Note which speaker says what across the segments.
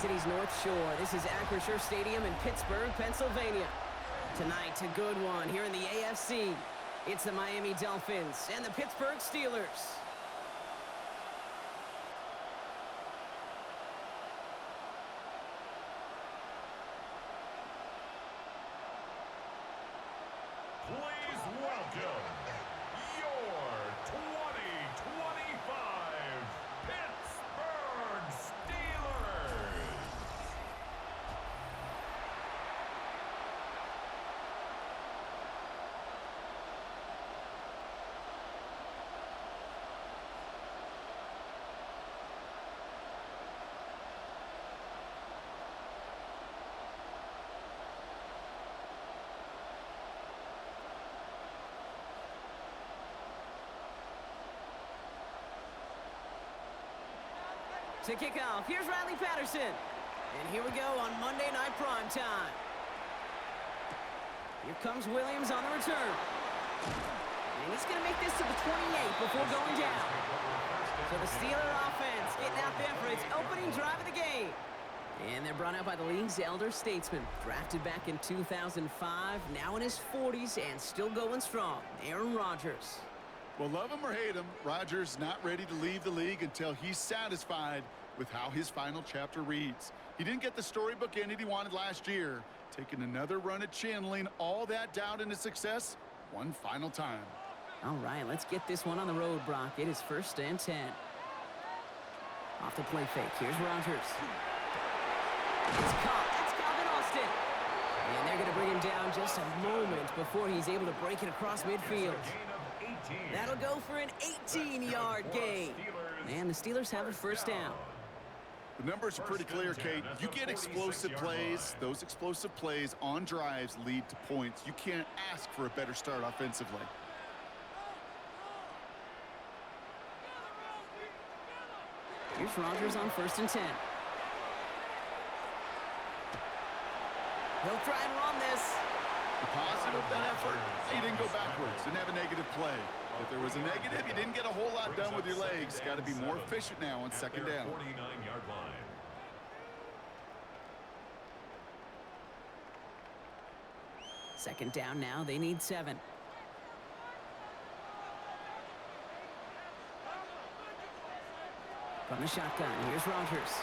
Speaker 1: City's North Shore. This is Acrisure Stadium in Pittsburgh, Pennsylvania. Tonight, a good one here in the AFC. It's the Miami Dolphins and the Pittsburgh Steelers.
Speaker 2: Please welcome your 2025 Pittsburgh Steelers.
Speaker 1: To kick off, here's Riley Patterson. And here we go on Monday Night Primetime. Here comes Williams on the return. And he's going to make this to the 28 before going down. So the Steeler offense getting out there for its opening drive of the game. And they're brought out by the league's elder statesman. Drafted back in 2005, now in his 40s and still going strong. Aaron Rodgers.
Speaker 3: Well, love him or hate him, Rodgers not ready to leave the league until he's satisfied with how his final chapter reads. He didn't get the storybook ending he wanted last year, taking another run at channeling all that doubt into success one final time.
Speaker 1: All right, let's get this one on the road, Brock. It is 1st and 10. Off the play fake. Here's Rodgers. It's caught. That's Calvin Austin. And they're going to bring him down just a moment before he's able to break it across midfield. That'll go for an 18-yard gain. And the Steelers have a first down.
Speaker 3: The numbers are pretty clear, Kate. You get explosive plays. Those explosive plays on drives lead to points. You can't ask for a better start offensively.
Speaker 1: Here's Rodgers on 1st and 10. He'll try and run this.
Speaker 3: The positive of that effort, he didn't go backwards, didn't have a negative play. If there was a negative, you didn't get a whole lot done with your legs. Got to be more efficient now on 2nd down.
Speaker 2: 49-yard line.
Speaker 1: Second down now. They need 7. From the shotgun, here's Rodgers.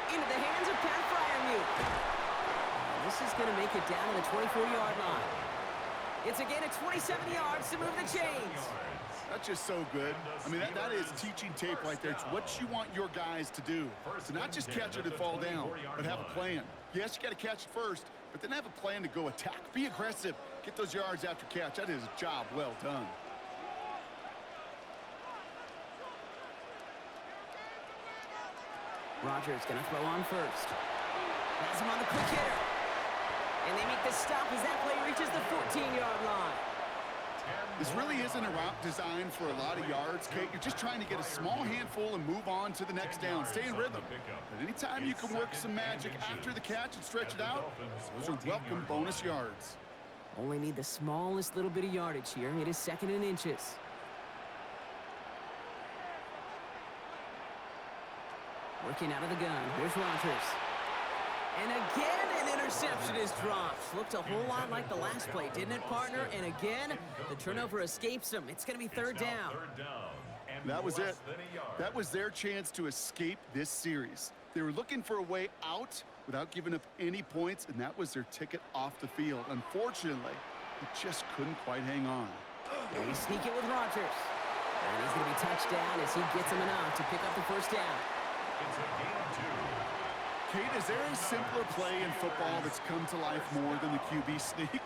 Speaker 1: Into the hands of Pat Freiermuth. This is going to make it down to the 24-yard line. It's a gain of 27 yards to move the chains.
Speaker 3: That's just so good. I mean, that is teaching tape right there. It's what you want your guys to do. To not just catch it and fall down, but have a plan. Yes, you got to catch it first, but then have a plan to go attack. Be aggressive. Get those yards after catch. That is a job well done.
Speaker 1: Rodgers going to throw on first. Has him on the quick hitter. And they make the stop as that play reaches the 14-yard line.
Speaker 3: This really isn't a route designed for a lot of yards, Kate. You're just trying to get a small handful and move on to the next down. Stay in rhythm. But anytime you can work some magic after the catch and stretch it out, those are welcome bonus yards.
Speaker 1: Only need the smallest little bit of yardage here. It is 2nd and inches. Working out of the gun. Here's Rodgers. And again, an interception is dropped. Looked a whole lot like the last play, didn't it, partner? And again, the turnover escapes them. It's going to be 3rd down.
Speaker 3: That was it. That was their chance to escape this series. They were looking for a way out without giving up any points, and that was their ticket off the field. Unfortunately, they just couldn't quite hang on.
Speaker 1: And we sneak it with Rodgers. And he's going to be touched down as he gets him enough to pick up the first down.
Speaker 2: It's a gain of 2.
Speaker 3: Kate, is there a simpler play in football that's come to life more than the QB sneak?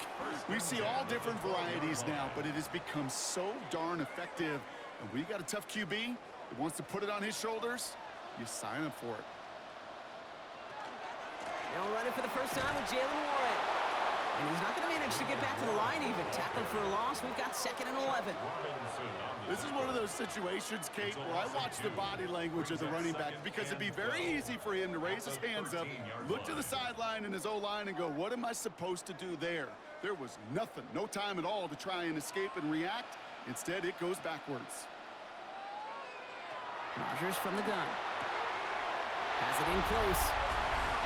Speaker 3: We see all different varieties now, but it has become so darn effective. And when you got a tough QB that wants to put it on his shoulders, you sign up for it.
Speaker 1: They'll run it for the first time with Jalen Warren. And he's not going to manage to get back to the line even. Tackled for a loss. We've got 2nd and 11.
Speaker 3: This is one of those situations, Kate, where I watch the body language of the running back because it'd be very easy for him to raise his hands up, look to the sideline in his O-line and go, what am I supposed to do there? There was nothing, no time at all to try and escape and react. Instead, it goes backwards.
Speaker 1: Rodgers from the gun. Has it in close.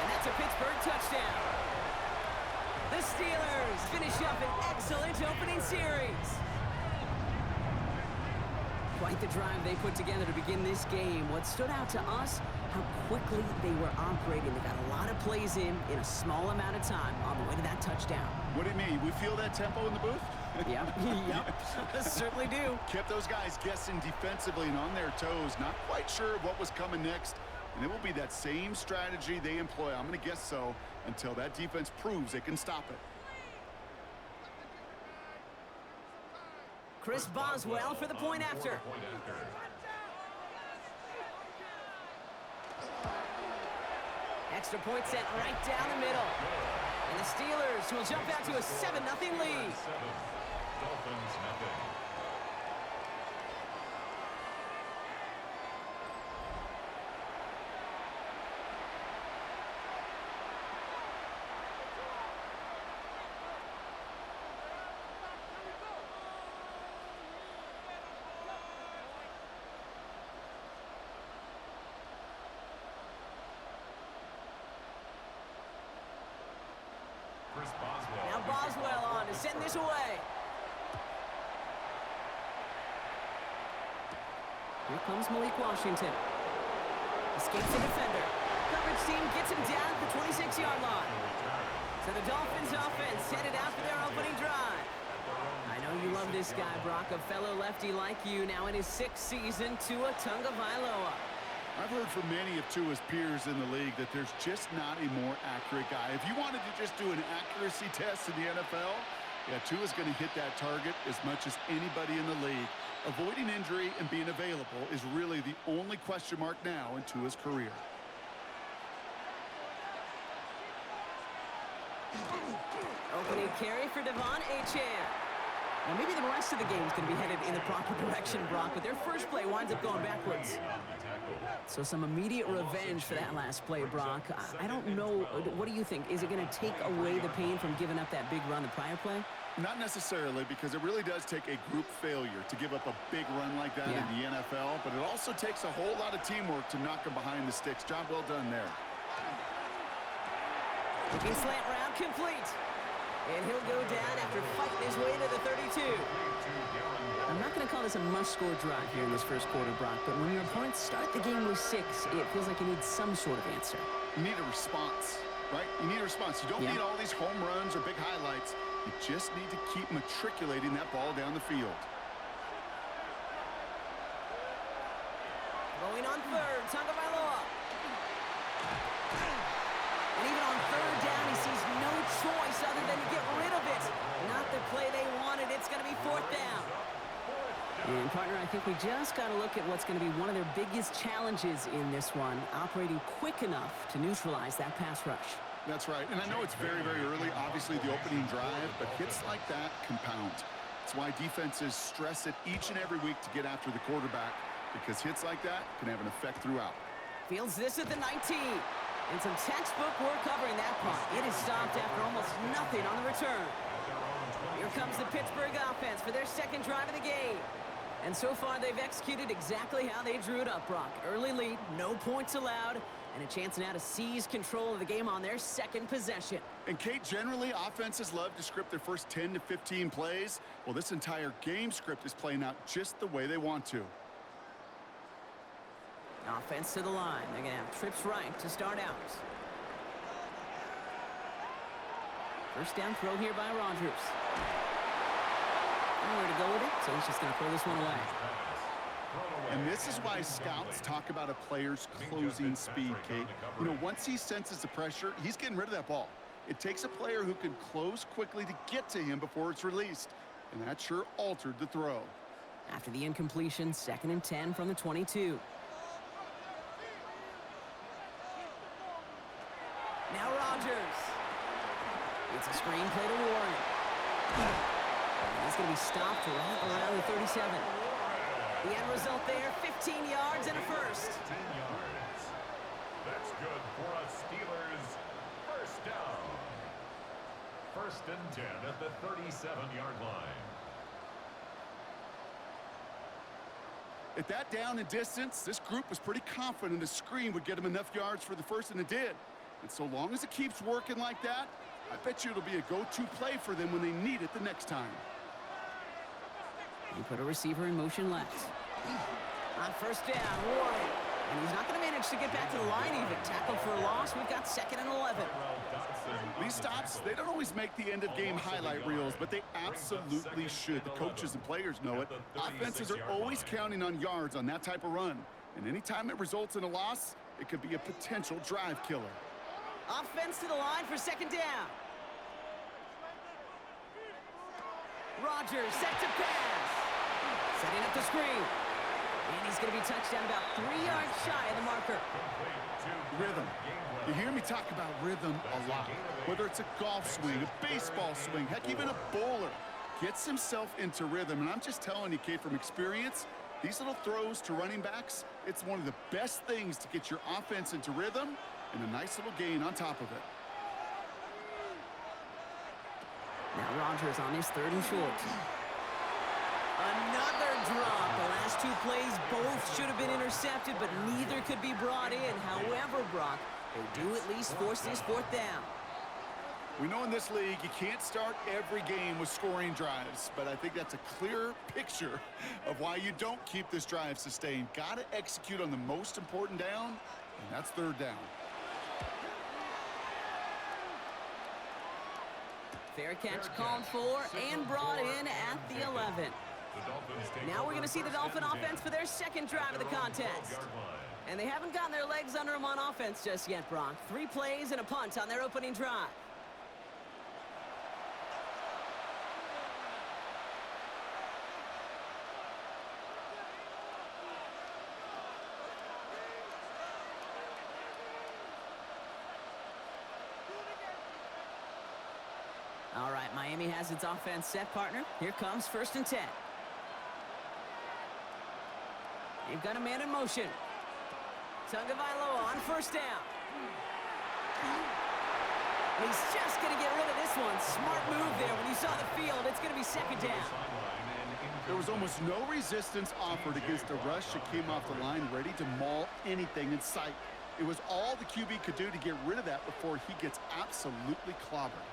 Speaker 1: And that's a Pittsburgh touchdown. The Steelers finish up an excellent opening series. Quite the drive they put together to begin this game. What stood out to us, how quickly they were operating. They got a lot of plays in a small amount of time on the way to that touchdown.
Speaker 3: What do you mean? We feel that tempo in the booth?
Speaker 1: Yep, yep, certainly do.
Speaker 3: Kept those guys guessing defensively and on their toes, not quite sure of what was coming next. And it will be that same strategy they employ, I'm going to guess so, until that defense proves they can stop it.
Speaker 1: Chris Boswell for the point after. Extra point set right down the middle. And the Steelers will jump out to a 7-0 lead.
Speaker 2: Dolphins nothing.
Speaker 1: Now Boswell on to send this away. Here comes Malik Washington. Escapes the defender. Coverage team gets him down at the 26-yard line. So the Dolphins offense headed out for their opening drive. I know you love this guy, Brock, a fellow lefty like you, now in his 6th season, Tua Tagovailoa.
Speaker 3: I've heard from many of Tua's peers in the league that there's just not a more accurate guy. If you wanted to just do an accuracy test in the NFL, yeah, Tua's going to hit that target as much as anybody in the league. Avoiding injury and being available is really the only question mark now in Tua's career.
Speaker 1: Opening carry for Devon Achane. Now maybe the rest of the game is going to be headed in the proper direction, Brock, but their first play winds up going backwards. So some immediate revenge for that last play, Brock. I don't know. What do you think? Is it going to take away the pain from giving up that big run the prior play?
Speaker 3: Not necessarily, because it really does take a group failure to give up a big run like that in the NFL, but it also takes a whole lot of teamwork to knock them behind the sticks. Job well done there.
Speaker 1: Looking slant route complete. And he'll go down after fighting his way to the 32. I'm not going to call this a must-score drive here in this first quarter, Brock, but when your opponents start the game with 6, it feels like you need some sort of answer.
Speaker 3: You need a response, right? You need a response. You don't need all these home runs or big highlights. You just need to keep matriculating that ball down the field.
Speaker 1: Going on third, Tagovailoa. And even on third down, he sees no choice other than to get rid of it. Not the play they wanted. It's going to be 4th down. And, partner, I think we just got to look at what's going to be one of their biggest challenges in this one, operating quick enough to neutralize that pass rush.
Speaker 3: That's right. And I know it's very, very early, obviously, the opening drive, but hits like that compound. That's why defenses stress it each and every week to get after the quarterback, because hits like that can have an effect throughout.
Speaker 1: Fields this at the 19. And some textbook work covering that punt. It is stopped after almost nothing on the return. Here comes the Pittsburgh offense for their 2nd drive of the game. And so far, they've executed exactly how they drew it up, Brock. Early lead, no points allowed, and a chance now to seize control of the game on their 2nd possession.
Speaker 3: And, Kate, generally, offenses love to script their first 10 to 15 plays. Well, this entire game script is playing out just the way they want to.
Speaker 1: Offense to the line. They're going to have trips right to start out. First down throw here by Rodgers. Nowhere to go with it, so he's just going to throw this one away.
Speaker 3: And this is why scouts talk about a player's closing speed, Kate. You know, once he senses the pressure, he's getting rid of that ball. It takes a player who can close quickly to get to him before it's released. And that sure altered the throw.
Speaker 1: After the incompletion, 2nd and 10 from the 22. Now Rodgers. It's a screen play to Warren. He's going to be stopped right around the 37. The end result there, 15 yards and a first.
Speaker 2: 10 yards. That's good for a Steelers first down. 1st and 10 at the 37-yard line.
Speaker 3: At that down and distance, this group was pretty confident the screen would get him enough yards for the first, and it did. And so long as it keeps working like that, I bet you it'll be a go-to play for them when they need it the next time.
Speaker 1: You put a receiver in motion left. On first down, Warren. And he's not going to manage to get back to the line even. Tackle for a loss. We've got 2nd and 11.
Speaker 3: These stops, they don't always make the end-of-game highlight reels, but they absolutely should. The coaches and players know it. Offenses are always counting on yards on that type of run. And anytime it results in a loss, it could be a potential drive killer.
Speaker 1: Offense to the line for 2nd down. Rodgers set to pass. Setting up the screen. And he's going to be touched down about 3 yards shy of the marker.
Speaker 3: Rhythm. You hear me talk about rhythm a lot. Whether it's a golf swing, a baseball swing, heck, even a bowler gets himself into rhythm. And I'm just telling you, kid, from experience, these little throws to running backs, it's one of the best things to get your offense into rhythm and a nice little gain on top of it.
Speaker 1: Now Rodgers on his 3rd and short. Another drop. The last 2 plays both should have been intercepted, but neither could be brought in. However, Brock, they do at least force this 4th down.
Speaker 3: We know in this league you can't start every game with scoring drives, but I think that's a clear picture of why you don't keep this drive sustained. Got to execute on the most important down, and that's 3rd down.
Speaker 1: Fair catch called for and brought in at the 11. Now we're going to see the Dolphin offense for their 2nd drive of the contest. And they haven't gotten their legs under them on offense just yet, Brock. 3 plays and a punt on their opening drive. All right, Miami has its offense set, partner. Here comes 1st and 10. They've got a man in motion. Tagovailoa on 1st down. And he's just going to get rid of this one. Smart move there. When you saw the field, it's going to be 2nd down.
Speaker 3: There was almost no resistance offered against a rush that came off the line ready to maul anything in sight. It was all the QB could do to get rid of that before he gets absolutely clobbered.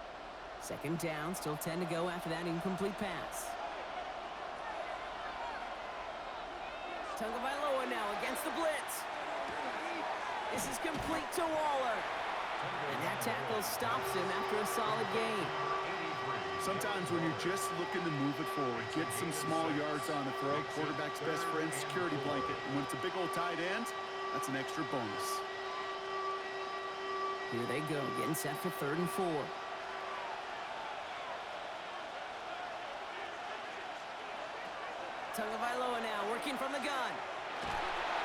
Speaker 1: 2nd down, still 10 to go after that incomplete pass. Tagovailoa now against the blitz. This is complete to Waller. And that tackle stops him after a solid gain.
Speaker 3: Sometimes when you're just looking to move it forward, get some small yards on the throw, quarterback's best friend, security blanket. And when it's a big old tight end, that's an extra bonus.
Speaker 1: Here they go, getting set for 3rd and 4. Tagovailoa now working from the gun.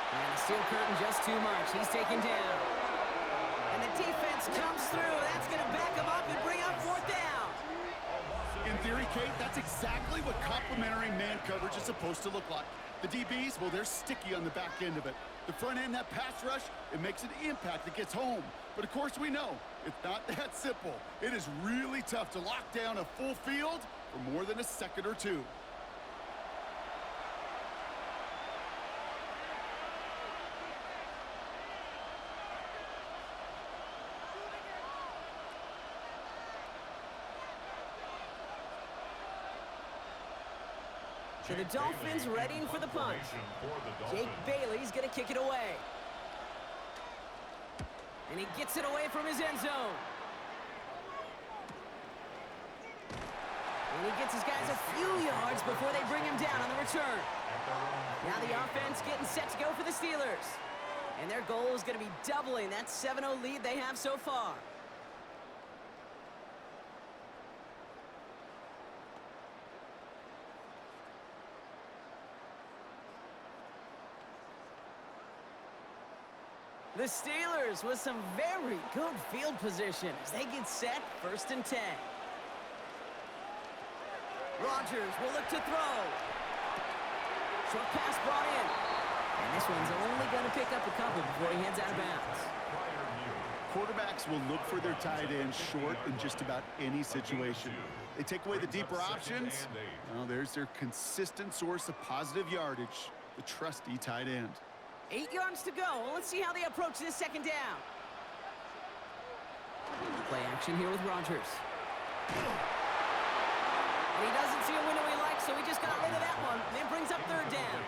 Speaker 1: And the steel curtain just too much. He's taken down. And the defense comes through. That's going to back him up and bring up 4th down.
Speaker 3: In theory, Kate, that's exactly what complementary man coverage is supposed to look like. The DBs, well, they're sticky on the back end of it. The front end, that pass rush, it makes an impact that gets home. But of course we know, it's not that simple. It is really tough to lock down a full field for more than a second or two.
Speaker 1: So the Dolphins readying for the punt. Jake Bailey's going to kick it away. And he gets it away from his end zone. And he gets his guys a few yards before they bring him down on the return. Now the offense getting set to go for the Steelers. And their goal is going to be doubling that 7-0 lead they have so far. The Steelers with some very good field position as they get set, 1st and 10. Rodgers will look to throw. Short pass brought in. And this one's only going to pick up a couple before he heads out of bounds.
Speaker 3: Quarterbacks will look for their tight end short in just about any situation. They take away the deeper options. Well, there's their consistent source of positive yardage, the trusty tight end.
Speaker 1: 8 yards to go. Let's see how they approach this 2nd down. Play action here with Rodgers. And he doesn't see a window he likes, so he just got rid of that one. And brings up third down.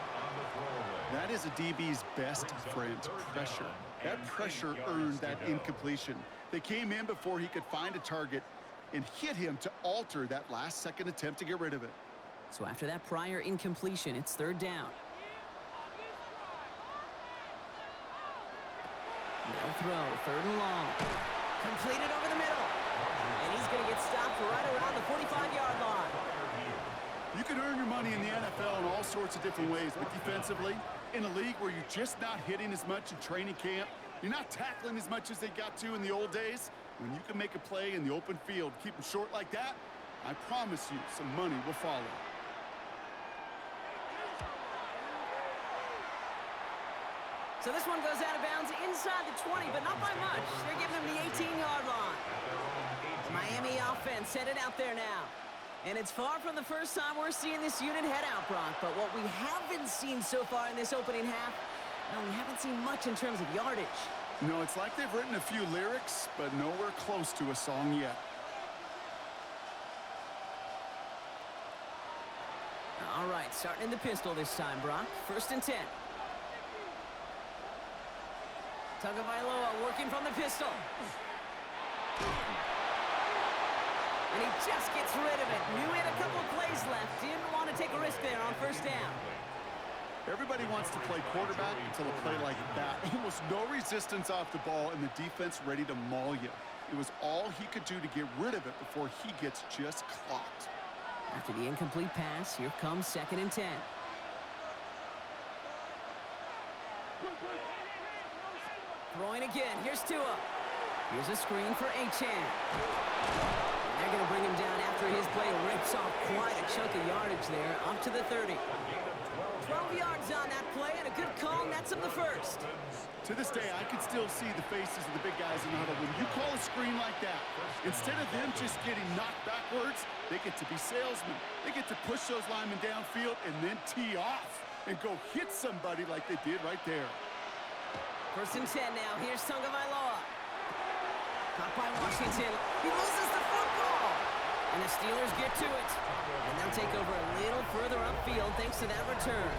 Speaker 3: That is a DB's best friend, pressure. That pressure earned that incompletion. They came in before he could find a target and hit him to alter that last-second attempt to get rid of it.
Speaker 1: So after that prior incompletion, it's third down. No throw, third and long. Completed over the middle. And he's going to get stopped right around the 45-yard line.
Speaker 3: You can earn your money in the NFL in all sorts of different ways, but defensively, in a league where you're just not hitting as much in training camp, you're not tackling as much as they got to in the old days, when you can make a play in the open field, keep them short like that, I promise you some money will follow.
Speaker 1: So this one goes out of bounds inside the 20, but not by much. They're giving him the 18-yard line. Miami offense headed out there now. And it's far from the first time we're seeing this unit head out, Brock. But what we haven't seen so far in this opening half, well, we haven't seen much in terms of yardage.
Speaker 3: No, it's like they've written a few lyrics, but nowhere close to a song yet.
Speaker 1: All right, starting in the pistol this time, Brock. First and 10. Tagovailoa working from the pistol. And he just gets rid of it. Knew he had a couple of plays left. Didn't want to take a risk there on first down.
Speaker 3: Everybody wants to play quarterback until a play like that. Almost no resistance off the ball and the defense ready to maul you. It was all he could do to get rid of it before he gets just clocked.
Speaker 1: After the incomplete pass, here comes second and 10. Throwing again. Here's Tua. Here's a screen for Achane. They're going to bring him down after his play rips off quite a chunk of yardage there, up to the 30. 12 yards on that play, and a good call nets him the first.
Speaker 3: To this day, I can still see the faces of the big guys in the huddle. When you call a screen like that, instead of them just getting knocked backwards, they get to be salesmen. They get to push those linemen downfield and then tee off and go hit somebody like they did right there.
Speaker 1: First and 10 now. Here's Tagovailoa. Caught by Washington. He loses the football. And the Steelers get to it. And they'll take over a little further upfield thanks to that return.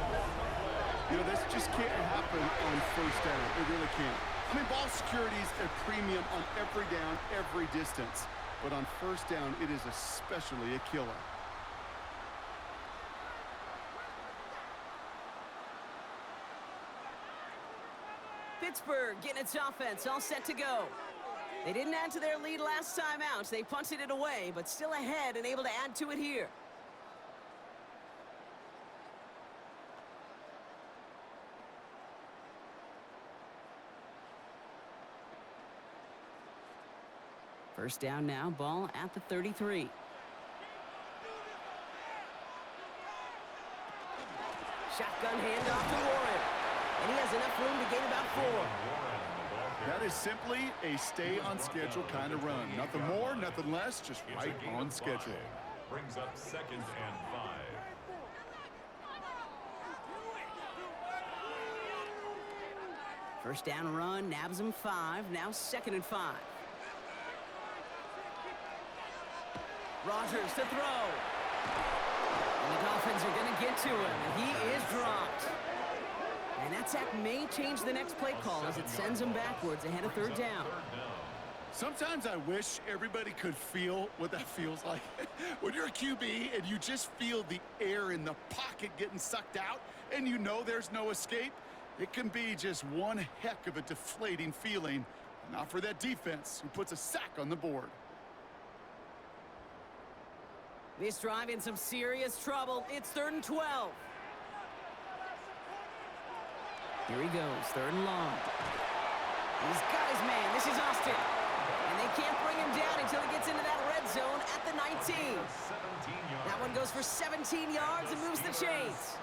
Speaker 3: You know, this just can't happen on first down. It really can't. I mean, ball security is a premium on every down, every distance. But on first down, it is especially a killer.
Speaker 1: Pittsburgh getting its offense all set to go. They didn't add to their lead last time out. They punted it away, but still ahead and able to add to it here. First down now, ball at the 33. Shotgun handoff to Warren. And he has enough room to gain about 4.
Speaker 3: That is simply a stay-on-schedule kind of run. Nothing more, nothing less, just right on schedule.
Speaker 2: Brings up second and 5.
Speaker 1: First down run, nabs him 5. Now second and 5. Rodgers to throw. And the Dolphins are going to get to him. And he is dropped. And that sack may change the next play call as it sends him backwards ahead of third down.
Speaker 3: Sometimes I wish everybody could feel what that feels like. When you're a QB and you just feel the air in the pocket getting sucked out and you know there's no escape, it can be just one heck of a deflating feeling. Not for that defense who puts a sack on the board.
Speaker 1: This drive in some serious trouble. It's third and 12. Here he goes, third and long. He's got his man. This is Austin. And they can't bring him down until he gets into that red zone at the 19. That one goes for 17 yards and moves the chains.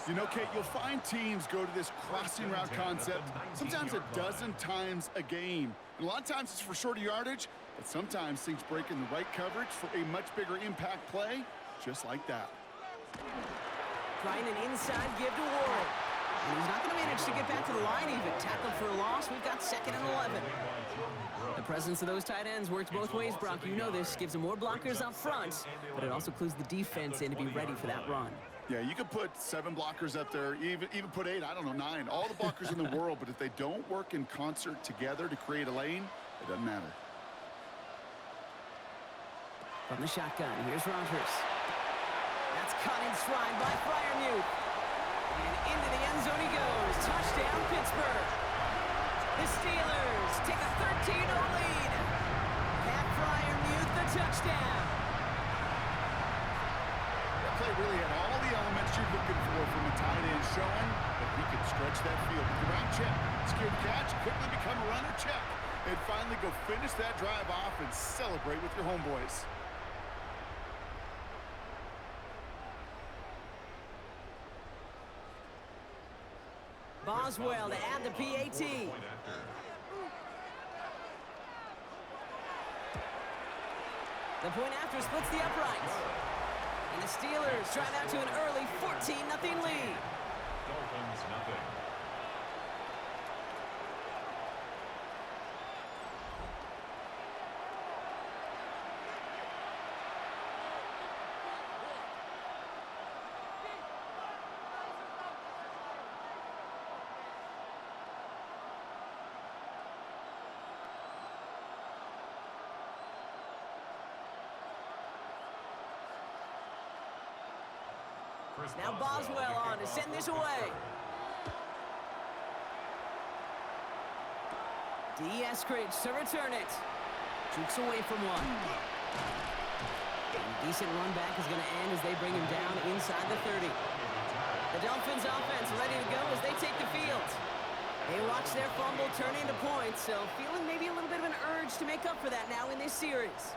Speaker 3: You know, Kate, you'll find teams go to this crossing route concept sometimes a dozen times a game. And a lot of times it's for shorter yardage, but sometimes things break in the right coverage for a much bigger impact play, just like that.
Speaker 1: Trying an inside give to Warren. And he's not going to manage to get back to the line even. Tackled for a loss, we've got 2nd and 11. The presence of those tight ends works both ways, Brock. You know this. Gives them more blockers up front, but it also clues the defense in to be ready for that run.
Speaker 3: Yeah, you could put 7 blockers up there, even put 8, I don't know, 9. All the blockers in the world, but if they don't work in concert together to create a lane, it doesn't matter.
Speaker 1: From the shotgun, here's Rodgers. That's caught in stride by Freiermuth. And into the end zone he goes. Touchdown, Pittsburgh. The Steelers take a 13-0 lead. Pat Freiermuth, the touchdown.
Speaker 3: That play really had all the elements you're looking for from a tight end, showing that he could stretch that field. With the right check, secure the catch, quickly become a runner, check. And finally go finish that drive off and celebrate with your homeboys.
Speaker 1: Boswell to add the PAT. The point after splits the uprights. And the Steelers drive out to an early 14-0 lead.
Speaker 2: Dolphins nothing.
Speaker 1: Now Boswell on to send this away. Eskridge to return it. Jukes away from one. And decent run back is going to end as they bring him down inside the 30. The Dolphins offense ready to go as they take the field. They watch their fumble turn into points, so feeling maybe a little bit of an urge to make up for that now in this series.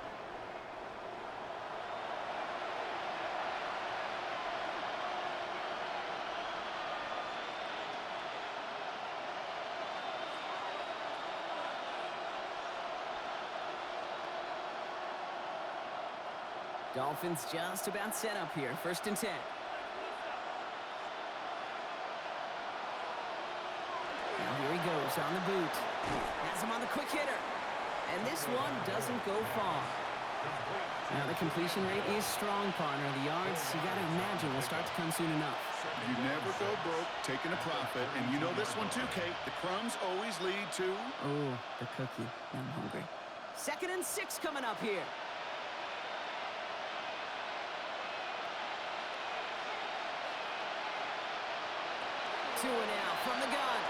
Speaker 1: Dolphins just about set up here. 1st and 10. Now here he goes on the boot. Has him on the quick hitter. And this one doesn't go far. Now the completion rate is strong, partner. The yards, you got to imagine, will start to come soon enough.
Speaker 3: You never go broke taking a profit. And you know this one too, Kate. The crumbs always lead to...
Speaker 1: Oh, the cookie. I'm hungry. 2nd and 6 coming up here. Two and out from the gun.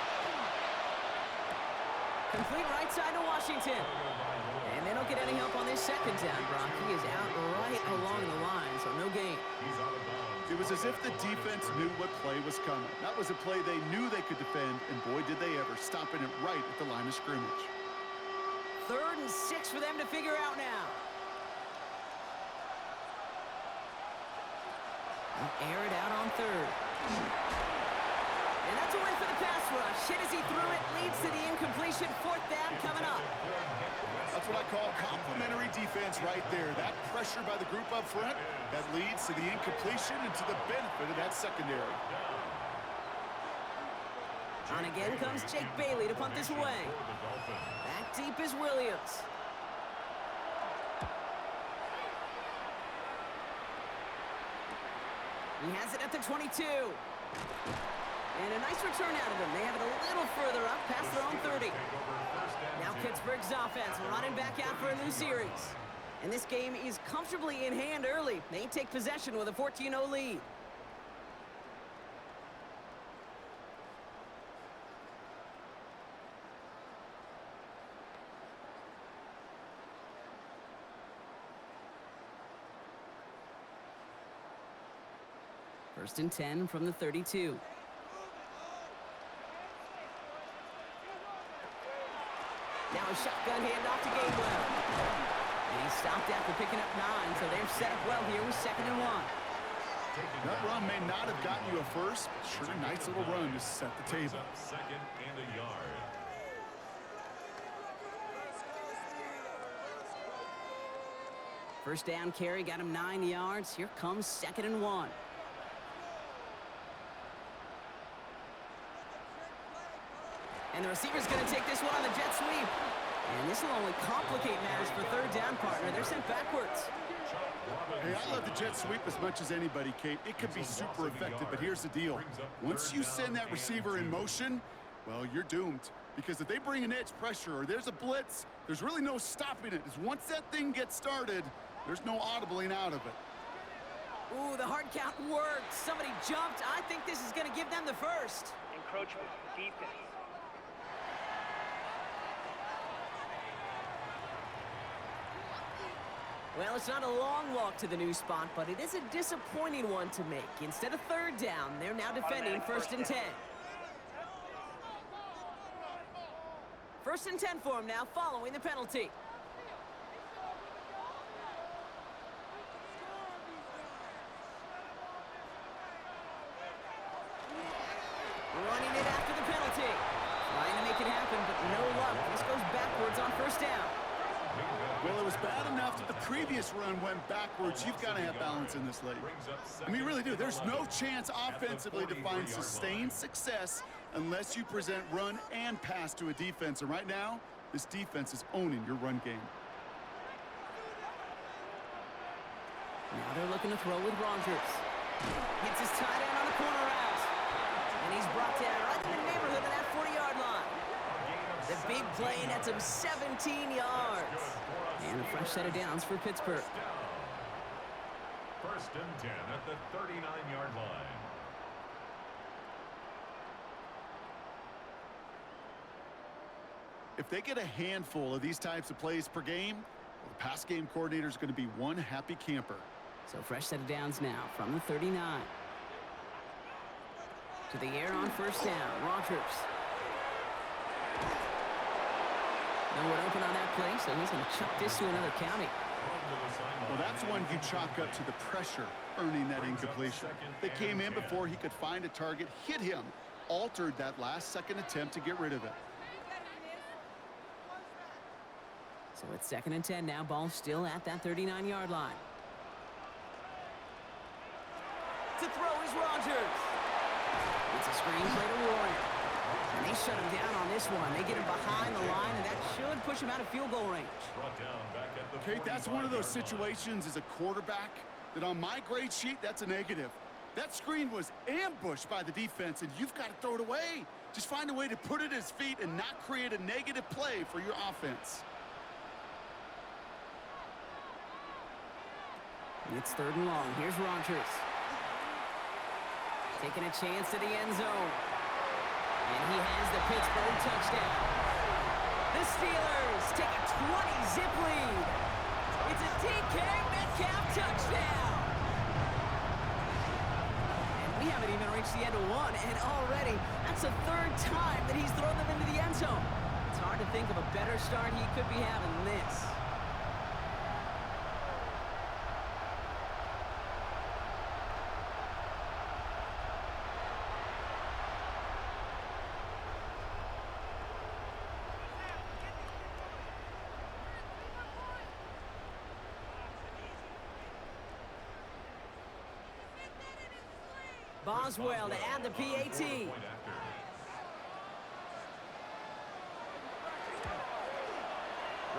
Speaker 1: Complete right side to Washington. And they don't get any help on this 2nd down, Brock. He is out right along the line, so no gain.
Speaker 3: It was as if the defense knew what play was coming. That was a play they knew they could defend, and boy, did they ever, stopping it right at the line of scrimmage.
Speaker 1: 3rd and 6 for them to figure out now. They'll air it out on 3rd. And that's a win for the pass rush. Hit as he threw it, leads to the incompletion. 4th down coming up.
Speaker 3: That's what I call complimentary defense right there. That pressure by the group up front, that leads to the incompletion and to the benefit of that secondary.
Speaker 1: On again comes Jake Bailey to punt this away. Back deep is Williams. He has it at the 22. And a nice return out of him. They have it a little further up past their own 30. Now Pittsburgh's offense running back out for a new series. And this game is comfortably in hand early. They take possession with a 14-0 lead. First and 10 from the 32. Now a shotgun handoff to Gainwell. And he stopped after picking up 9, so they're set up well here with 2nd and 1.
Speaker 3: That run may not have gotten you a first, but sure a nice little run to set the table.
Speaker 2: 2nd and a yard.
Speaker 1: First down carry got him 9 yards. Here comes 2nd and 1. And the receiver's going to take this one on the jet sweep. And this will only complicate matters for third down, partner. They're sent backwards.
Speaker 3: Hey, I love the jet sweep as much as anybody, Kate. It can be super effective, but here's the deal. Once you send that receiver in motion, well, you're doomed. Because if they bring an edge pressure or there's a blitz, there's really no stopping it. Because once that thing gets started, there's no audibling out of it.
Speaker 1: Ooh, the hard count worked. Somebody jumped. I think this is going to give them the first.
Speaker 4: Encroachment, defense.
Speaker 1: Well, it's not a long walk to the new spot, but it is a disappointing one to make. Instead of third down, they're now defending first and 10. First and 10 for him now, following the penalty. Running it after the penalty. Trying to make it happen, but no luck. This goes backwards on first down.
Speaker 3: Well, it was bad enough that the previous run went backwards. You've got to have balance in this league. I mean, you really do. There's no chance offensively to find sustained success unless you present run and pass to a defense. And right now, this defense is owning your run game.
Speaker 1: Now they're looking to throw with Rogers. Hits his tight end on the corner route. And he's brought down right in the neighborhood of that 40-yard line. The big play nets him 17 yards. And a fresh set of downs for Pittsburgh.
Speaker 2: First and 10 at the 39-yard line.
Speaker 3: If they get a handful of these types of plays per game, well, the pass game coordinator is going to be one happy camper.
Speaker 1: So fresh set of downs now from the 39. To the air on first down. Rogers. No one open on that play, so he's going to chuck this to another county.
Speaker 3: Well, that's one you chalk up to the pressure earning that incompletion. They came in before he could find a target, hit him, altered that last-second attempt to get rid of it.
Speaker 1: So it's second and 10 now. Ball still at that 39-yard line. To throw is Rogers. It's a screen play to Warren. And they shut him down on this one. They get him behind the line, and that should push him out of field goal range.
Speaker 3: Kate, that's one of those situations as a quarterback that on my grade sheet, that's a negative. That screen was ambushed by the defense, and you've got to throw it away. Just find a way to put it at his feet and not create a negative play for your offense.
Speaker 1: It's third and long. Here's Rogers. Taking a chance to the end zone. And he has the Pittsburgh touchdown. The Steelers take a 20-zip lead. It's a DK Metcalf touchdown. And we haven't even reached the end of one, and already that's the third time that he's thrown them into the end zone. It's hard to think of a better start he could be having than this. Boswell to add the PAT.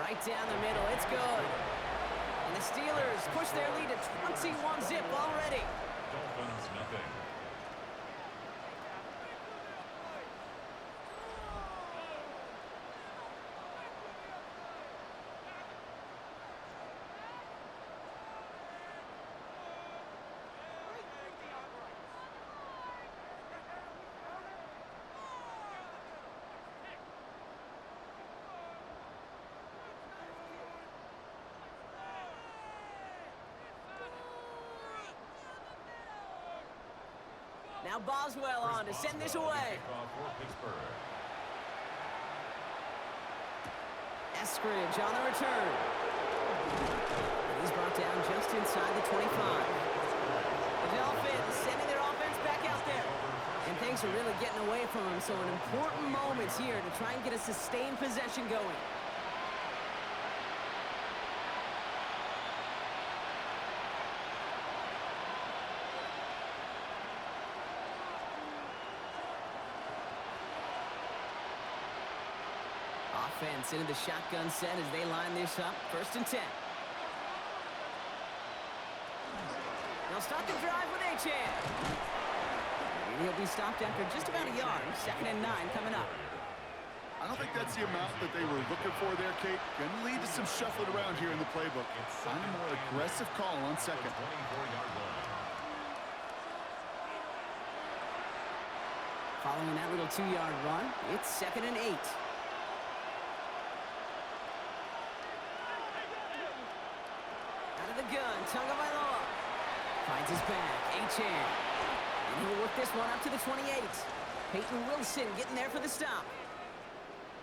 Speaker 1: Right down the middle, it's good. And the Steelers push their lead to 21-zip already.
Speaker 2: Dolphins, nothing.
Speaker 1: Now Boswell on to send this away. Eskridge on the return. He's brought down just inside the 25. The Dolphins sending their offense back out there. And things are really getting away from him, so an important moment here to try and get a sustained possession going. Offense into the shotgun set as they line this up. 1st and 10. They'll start the drive with Achane. And he'll be stopped after just about a yard. 2nd and 9 coming up.
Speaker 3: I don't think that's the amount that they were looking for there, Kate. Going to lead to some shuffling around here in the playbook. Find a more aggressive call on 2nd.
Speaker 1: Following that little 2-yard run, it's 2nd and 8. Out of the gun, Tagovailoa finds his back, Achane. And he'll work this one up to the 28. Peyton Wilson getting there for the stop.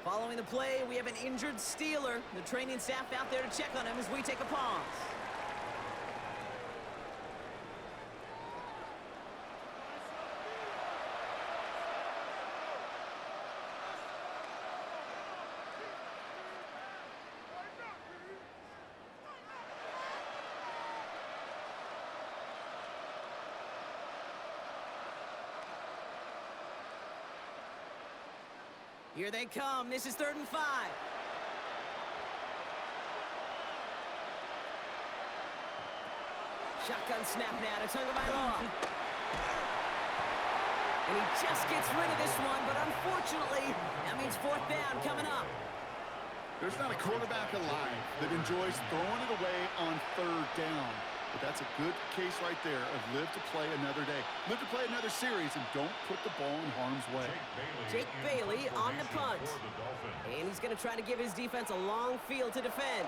Speaker 1: Following the play, we have an injured Steeler. The training staff out there to check on him as we take a pause. Here they come. This is 3rd and 5. Shotgun snap now to Tagovailoa. And he just gets rid of this one, but unfortunately, that means 4th down coming up.
Speaker 3: There's not a quarterback alive that enjoys throwing it away on 3rd down. But that's a good case right there of live to play another day. Live to play another series and don't put the ball in harm's way.
Speaker 1: Jake Bailey on the punt. And he's going to try to give his defense a long field to defend.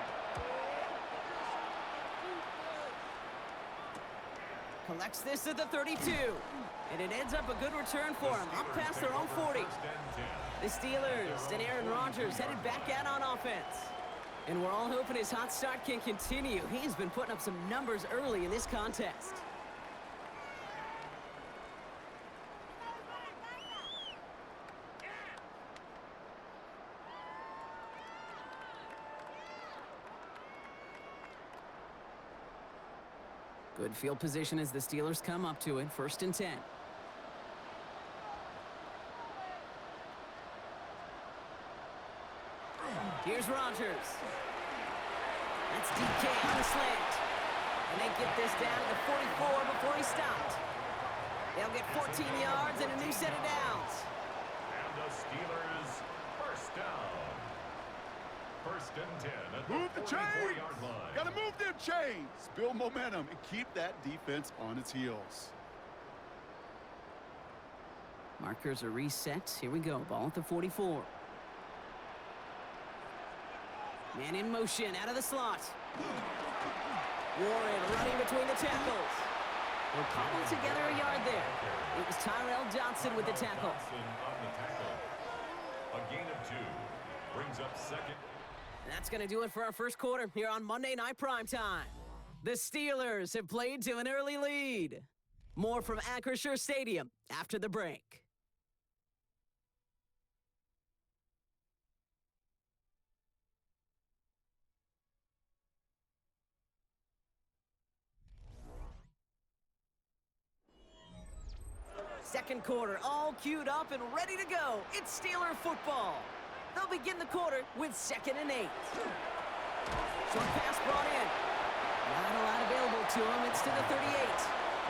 Speaker 1: Collects this at the 32. And it ends up a good return for him. Up past their own 40. The Steelers and Aaron Rodgers headed back out on offense. And we're all hoping his hot start can continue. He's been putting up some numbers early in this contest. Good field position as the Steelers come up to it. 1st and 10. Here's Rodgers. That's DK on the slant. And they get this down to the 44 before he stopped. They'll get 14 yards and a new set of downs.
Speaker 2: And the Steelers, 1st down. 1st and 10 at
Speaker 3: Move
Speaker 2: the
Speaker 3: the chains!
Speaker 2: 44-yard line.
Speaker 3: Got to move them chains! Build momentum and keep that defense on its heels.
Speaker 1: Markers are reset. Here we go. Ball at the 44. Man in motion, out of the slot. Warren running between the tackles. We're cobbled together a yard there. It was Tyrell Johnson with the tackle.
Speaker 2: A gain of 2. Brings up 2nd.
Speaker 1: That's going to do it for our 1st quarter here on Monday Night Primetime. The Steelers have played to an early lead. More from Acrisure Stadium after the break. Second quarter, all queued up and ready to go. It's Steeler football. They'll begin the quarter with 2nd and 8. Short pass brought in. Not a lot available to him. It's to the 38.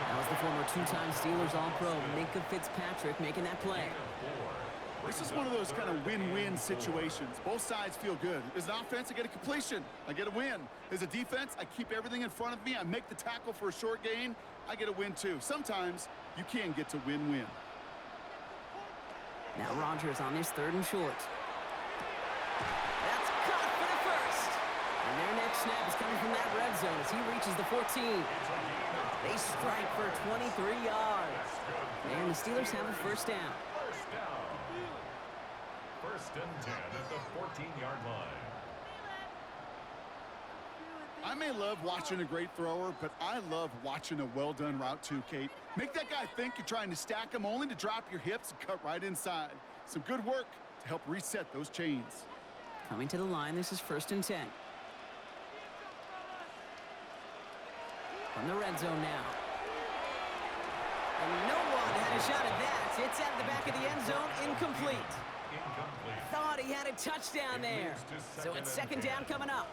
Speaker 1: That was the former 2-time Steelers All-Pro, Minkah Fitzpatrick, making that play.
Speaker 3: This is one of those kind of win-win situations. Both sides feel good. As an offense, I get a completion. I get a win. As a defense, I keep everything in front of me. I make the tackle for a short gain. I get a win, too. Sometimes you can get to win-win.
Speaker 1: Now Rodgers on this 3rd and short. That's caught for the 1st. And their next snap is coming from that red zone as he reaches the 14. They strike for 23 yards. And the Steelers have a 1st down.
Speaker 2: 1st and 10 at the 14-yard line.
Speaker 3: I may love watching a great thrower, but I love watching a well-done route too, Kate. Make that guy think you're trying to stack him only to drop your hips and cut right inside. Some good work to help reset those chains.
Speaker 1: Coming to the line, this is 1st and 10. From the red zone now. And no one had a shot at that. It's out of the back of the end zone, incomplete.
Speaker 2: incomplete.
Speaker 1: Thought he had a touchdown there. So it's second down coming up.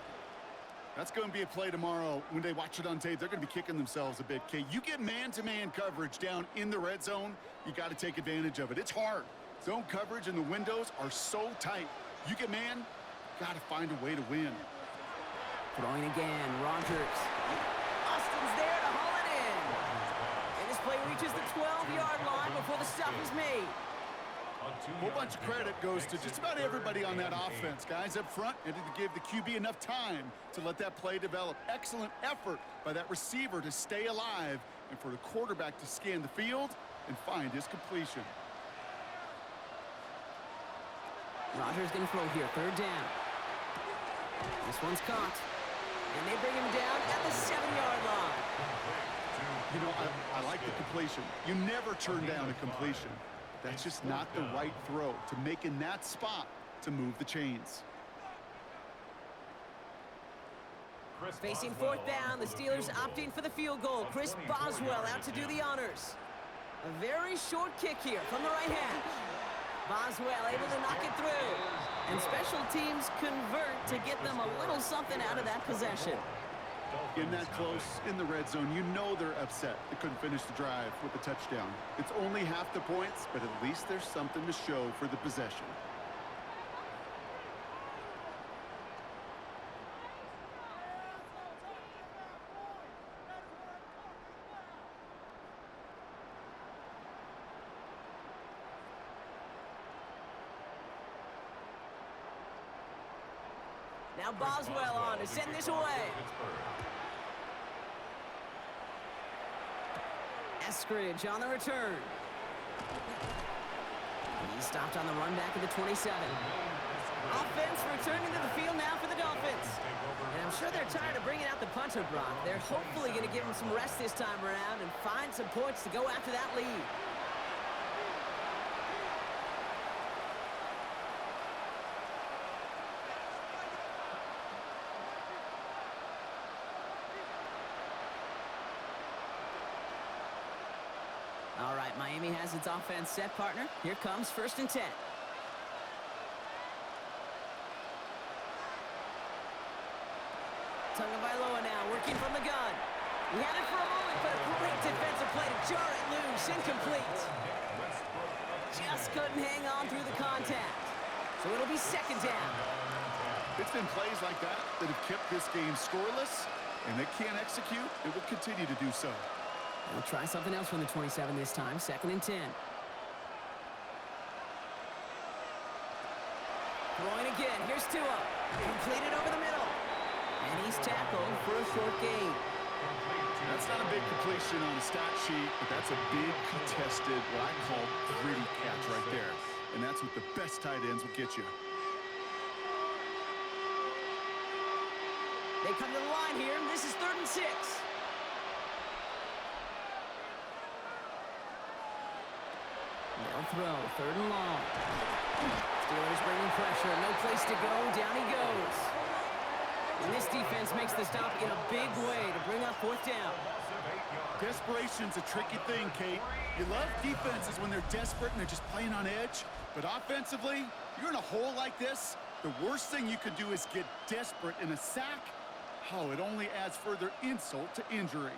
Speaker 3: That's going to be a play tomorrow. When they watch it on tape, they're going to be kicking themselves a bit, Kate. You get man-to-man coverage down in the red zone, you got to take advantage of it. It's hard. Zone coverage and the windows are so tight. You get man, got to find a way to win.
Speaker 1: Throwing again, Rodgers. Austin's there to haul it in. And this play reaches the 12-yard line before the stop is made.
Speaker 3: A whole bunch of credit goes to just about everybody on that offense. Guys up front needed to give the QB enough time to let that play develop. Excellent effort by that receiver to stay alive and for the quarterback to scan the field and find his completion.
Speaker 1: Rodgers going to throw here, third down. This one's caught. And they bring him down at the 7-yard line.
Speaker 3: You know, I like the completion. You never turn down a completion. That's just not the right throw to make in that spot to move the chains.
Speaker 1: Facing fourth down, the Steelers opting for the field goal. Chris Boswell out to do the honors. A very short kick here from the right hash. Boswell able to knock it through. And special teams convert to get them a little something out of that possession.
Speaker 3: In that close, in the red zone, you know they're upset they couldn't finish the drive with the touchdown. It's only half the points, but at least there's something to show for the possession.
Speaker 1: Now Boswell on to send this away. Eskridge on the return. He stopped on the run back at the 27. Offense returning to the field now for the Dolphins. And I'm sure they're tired of bringing out the punter, Brock. They're hopefully going to give him some rest this time around and find some points to go after that lead. All right, Miami has its offense set, partner. Here comes first and 10. Tagovailoa now working from the gun. He had it for a moment, but a great defensive play to jar it loose. Incomplete. Just couldn't hang on through the contact. So it'll be second down.
Speaker 3: It's been plays like that that have kept this game scoreless, and they can't execute. It will continue to do so.
Speaker 1: We'll try something else from the 27 this time. Second and 10. Throwing again. Here's Tua. Completed over the middle. And he's tackled for a short gain.
Speaker 3: That's not a big completion on the stat sheet, but that's a big contested, what I call gritty catch right there. And that's what the best tight ends will get you.
Speaker 1: They come to the line here, and this is 3rd and 6. They'll throw, 3rd and long. Steelers bringing pressure, no place to go, down he goes. And this defense makes the stop in a big way to bring up 4th down.
Speaker 3: Desperation's a tricky thing, Kate. You love defenses when they're desperate and they're just playing on edge. But offensively, you're in a hole like this, the worst thing you could do is get desperate in a sack. Oh, it only adds further insult to injury.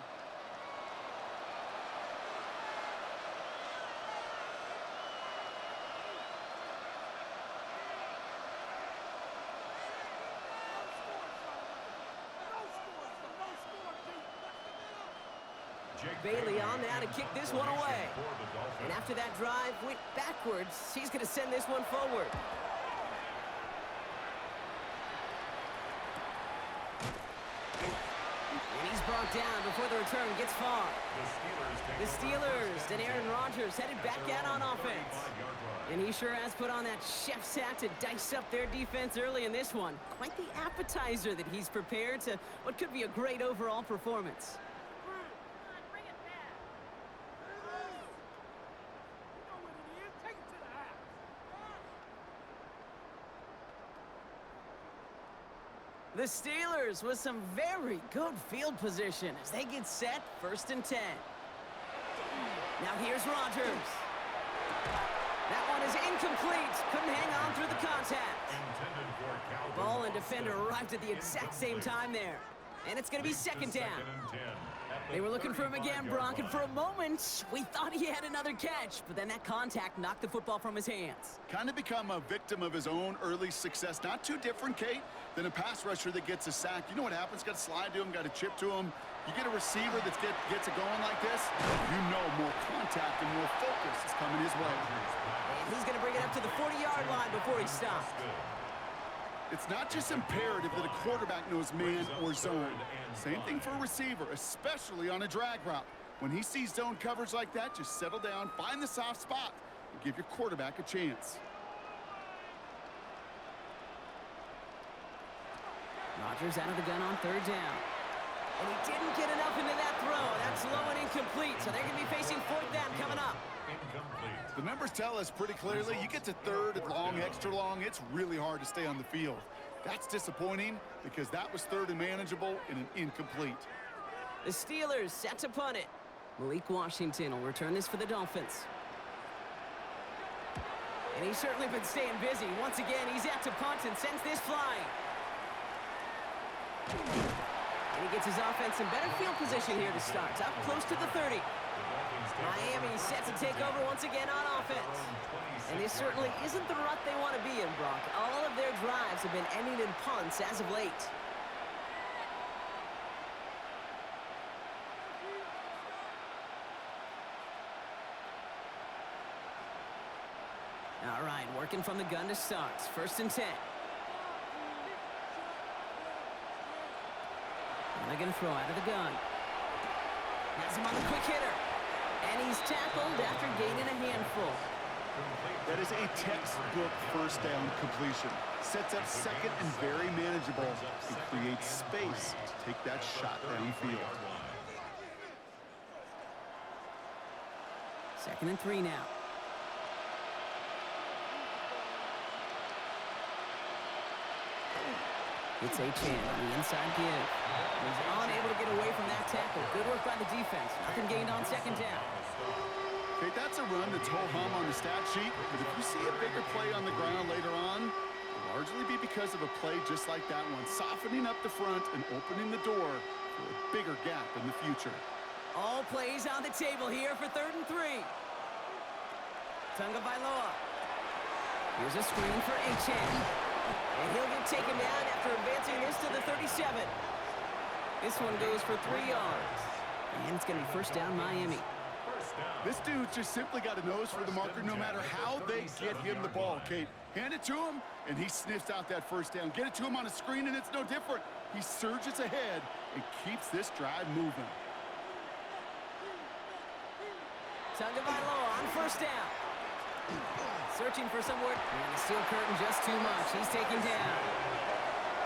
Speaker 1: Bailey on now to kick this one away. And after that drive went backwards, he's going to send this one forward. And he's brought down before the return gets far. The Steelers and Aaron Rodgers headed back out on offense. And he sure has put on that chef's hat to dice up their defense early in this one. Quite the appetizer that he's prepared to what could be a great overall performance. The Steelers with some very good field position as they get set, 1st and 10. Now here's Rodgers. That one is incomplete. Couldn't hang on through the contact. Ball and defender arrived at the exact same time there. And it's going to be second down. They were looking for him again, Brock, and for a moment, we thought he had another catch, but then that contact knocked the football from his hands.
Speaker 3: Kind of become a victim of his own early success. Not too different, Kate, than a pass rusher that gets a sack. You know what happens? Got to slide to him, got to chip to him. You get a receiver that gets it going like this, you know more contact and more focus is coming his way.
Speaker 1: And he's going to bring it up to the 40-yard line before he stops.
Speaker 3: It's not just imperative that a quarterback knows man or zone. Same thing for a receiver, especially on a drag route. When he sees zone coverage like that, just settle down, find the soft spot, and give your quarterback a chance.
Speaker 1: Rodgers out of the gun on third down. And he didn't get enough into that throw. That's low and incomplete, so they're going to be facing fourth down coming up.
Speaker 3: The numbers tell us pretty clearly, you get to third and long, extra long, it's really hard to stay on the field. That's disappointing because that was third and manageable and an incomplete.
Speaker 1: The Steelers set to punt it. Malik Washington will return this for the Dolphins. And he's certainly been staying busy. Once again, he's out to punt and sends this flying. And he gets his offense in better field position here to start. Up close to the 30. Miami set to take over once again on offense. And this certainly isn't the rut they want to be in, Brock. All of their drives have been ending in punts as of late. All right, working from the gun to start. First and 10. And they're going to throw out of the gun. Has him on the quick hitter. And he's tackled after gaining a handful.
Speaker 3: That is a textbook first down completion. Sets up second and very manageable and creates space to take that shot downfield.
Speaker 1: Second and 3 now. It's Achane on the inside give. He's unable to get away from that tackle. Good work by the defense. Nothing gained on second down.
Speaker 3: Okay, that's a run that's ho-hum on the stat sheet, but if you see a bigger play on the ground later on, it'll largely be because of a play just like that one, softening up the front and opening the door for a bigger gap in the future.
Speaker 1: All plays on the table here for third and 3. Tunga Bailoa. Here's a screen for Achane. And he'll get taken down after advancing this to the 37. This one goes for 3 yards. And it's going to be first down Miami.
Speaker 3: This dude just simply got a nose for the marker no matter how they get him the ball, Kate. Hand it to him, and he sniffs out that first down. Get it to him on a screen, and it's no different. He surges ahead and keeps this drive moving.
Speaker 1: Tunga Bailoa on first down. Searching for somewhere. And the steel curtain just too much. He's taken down.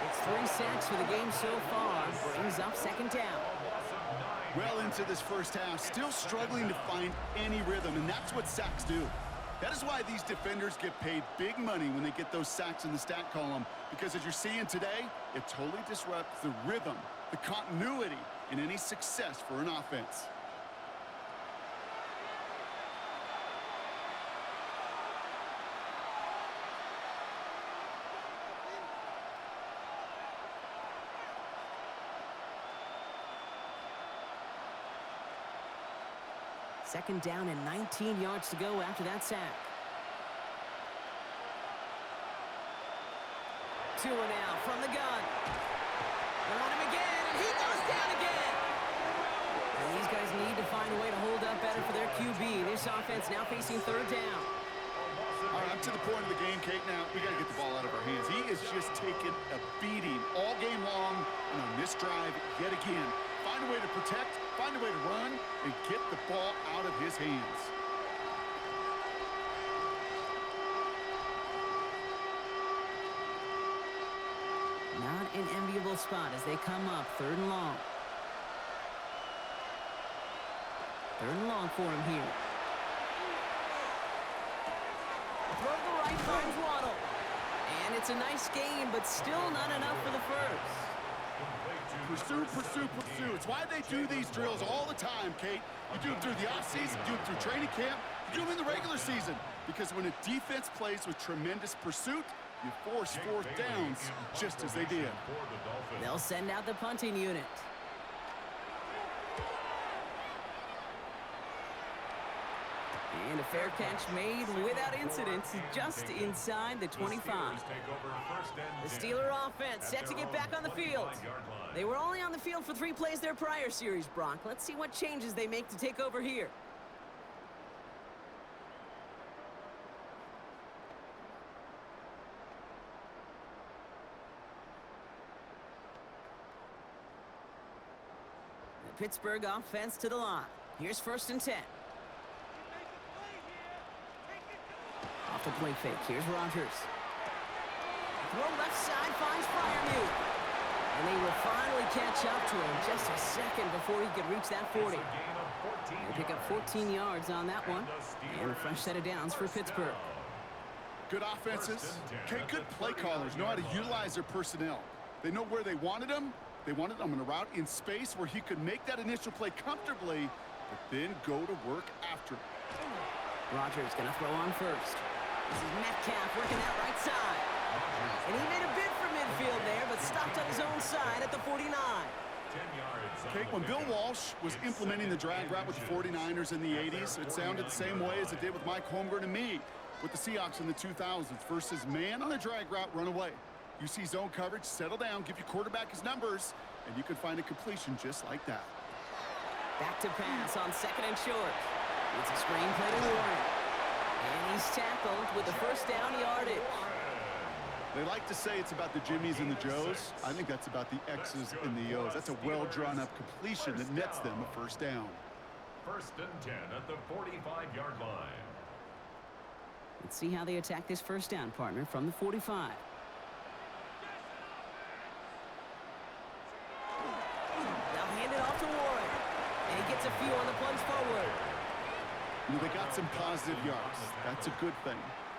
Speaker 1: It's 3 sacks for the game so far. Brings up second down.
Speaker 3: Well into this first half, still struggling to find any rhythm, and that's what sacks do. That is why these defenders get paid big money when they get those sacks in the stat column, because as you're seeing today, it totally disrupts the rhythm, the continuity, and any success for an offense.
Speaker 1: Second down and 19 yards to go after that sack. Tua now from the gun. They're on him again, and he goes down again. And these guys need to find a way to hold up better for their QB. This offense now facing third down.
Speaker 3: All right, I'm to the point of the game, Kate. Now, we got to get the ball out of our hands. He is just taking a beating all game long, and on this drive, yet again, find a way to protect, find a way to run, and get the ball out of his hands.
Speaker 1: Not an enviable spot as they come up third and long. Third and long for him here. Throw to the right, finds Waddle. And it's a nice gain, but still not enough for the first.
Speaker 3: Pursue, pursue, pursue. It's why they do these drills all the time, Kate. You do them through the offseason, you do them through training camp, you do them in the regular season. Because when a defense plays with tremendous pursuit, you force fourth downs just as they did.
Speaker 1: They'll send out the punting unit. And a fair catch made without incident, just inside the 25. The Steeler offense set to get back on the field. They were only on the field for 3 plays their prior series, Brock. Let's see what changes they make to take over here. The Pittsburgh offense to the line. Here's 1st and 10. Off the play fake. Here's Rodgers. Throw left side finds Freiermuth. And they will finally catch up to him just a second before he could reach that 40. They pick up 14 yards on that one. And a fresh set of downs for Pittsburgh.
Speaker 3: Good offenses. Okay, good play callers know how to utilize their personnel. They know where they wanted him. They wanted him in a route in space where he could make that initial play comfortably, but then go to work after it.
Speaker 1: Rodgers going to throw on first. This is Metcalf working that right side. And he made a bid for midfield there, but stopped on his own side at the 49.
Speaker 3: Okay, when Bill Walsh was implementing the drag route with the 49ers in the 80s, it sounded the same way as it did with Mike Holmgren and me with the Seahawks in the 2000s versus man on a drag route, run away. You see zone coverage, settle down, give your quarterback his numbers, and you can find a completion just like that.
Speaker 1: Back to pass on 2nd and short. It's a screen play to Warren. And he's tackled with the first down yardage.
Speaker 3: They like to say it's about the Jimmies and the Joes. I think that's about the X's and the O's. That's a well-drawn-up completion that nets them a first down.
Speaker 2: 1st and 10 at the 45-yard line.
Speaker 1: Let's see how they attack this first down, partner, from the 45. They'll hand it off to Warren. And he gets a few on the plunge forward.
Speaker 3: You know, they got some positive yards. That's a good thing.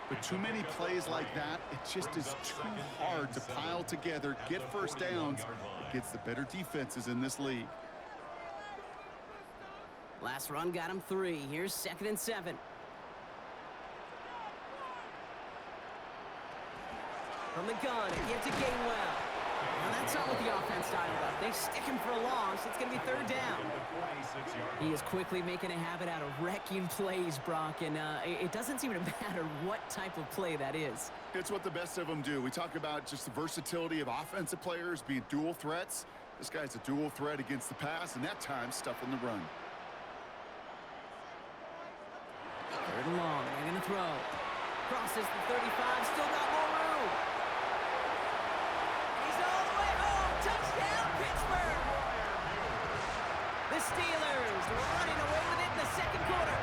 Speaker 3: But too many plays like that, it just is too hard to pile together, get first downs against the better defenses in this league.
Speaker 1: Last run got him 3. Here's 2nd and 7. From the gun, it gives to Gainwell. Now that's not what the offense dialed up. They stick him for a loss. It's going to be 3rd down. He is quickly making a habit out of wrecking plays, Brock, and it doesn't seem to matter what type of play that is.
Speaker 3: It's what the best of them do. We talk about just the versatility of offensive players being dual threats. This guy's a dual threat against the pass, and that time stuffing the run.
Speaker 1: 3rd and long. They're going to throw. Crosses the 35. Still got more room. Touchdown, Pittsburgh! The Steelers running away with it in the 2nd quarter.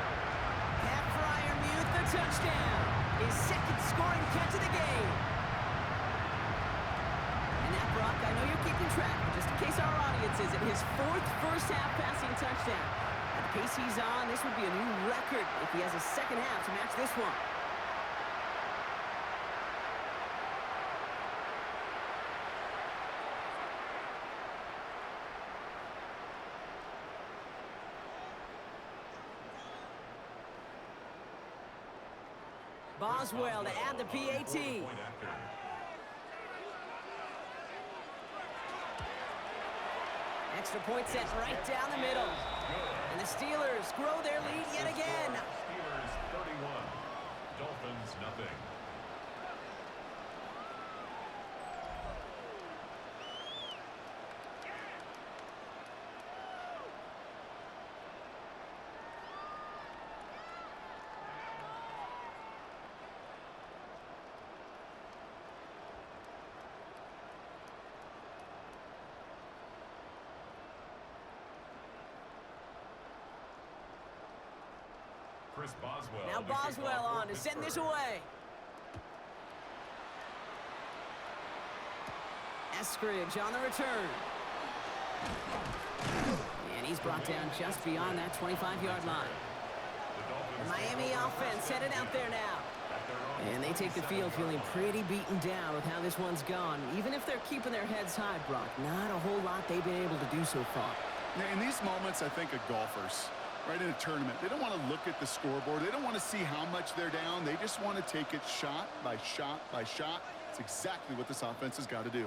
Speaker 1: Pat Freiermuth, the touchdown. His 2nd scoring catch of the game. And that, Brock, I know you're keeping track, but just in case our audience isn't, his 4th first-half passing touchdown. At the pace he's on, this would be a new record if he has a 2nd half to match this one. Boswell to add the PAT. Extra point set right down the middle. And the Steelers grow their lead yet again.
Speaker 2: Steelers 31, Dolphins nothing. Chris Boswell.
Speaker 1: Now Boswell on to send this away. Eskridge on the return. And he's brought down just beyond that 25-yard line. The Miami offense headed out there now. And they take the field feeling pretty beaten down with how this one's gone. Even if they're keeping their heads high, Brock, not a whole lot they've been able to do so far.
Speaker 3: In these moments, I think of golfers. right, in a tournament. They don't want to look at the scoreboard. They don't want to see how much they're down. They just want to take it shot by shot by shot. It's exactly what this offense has got to do.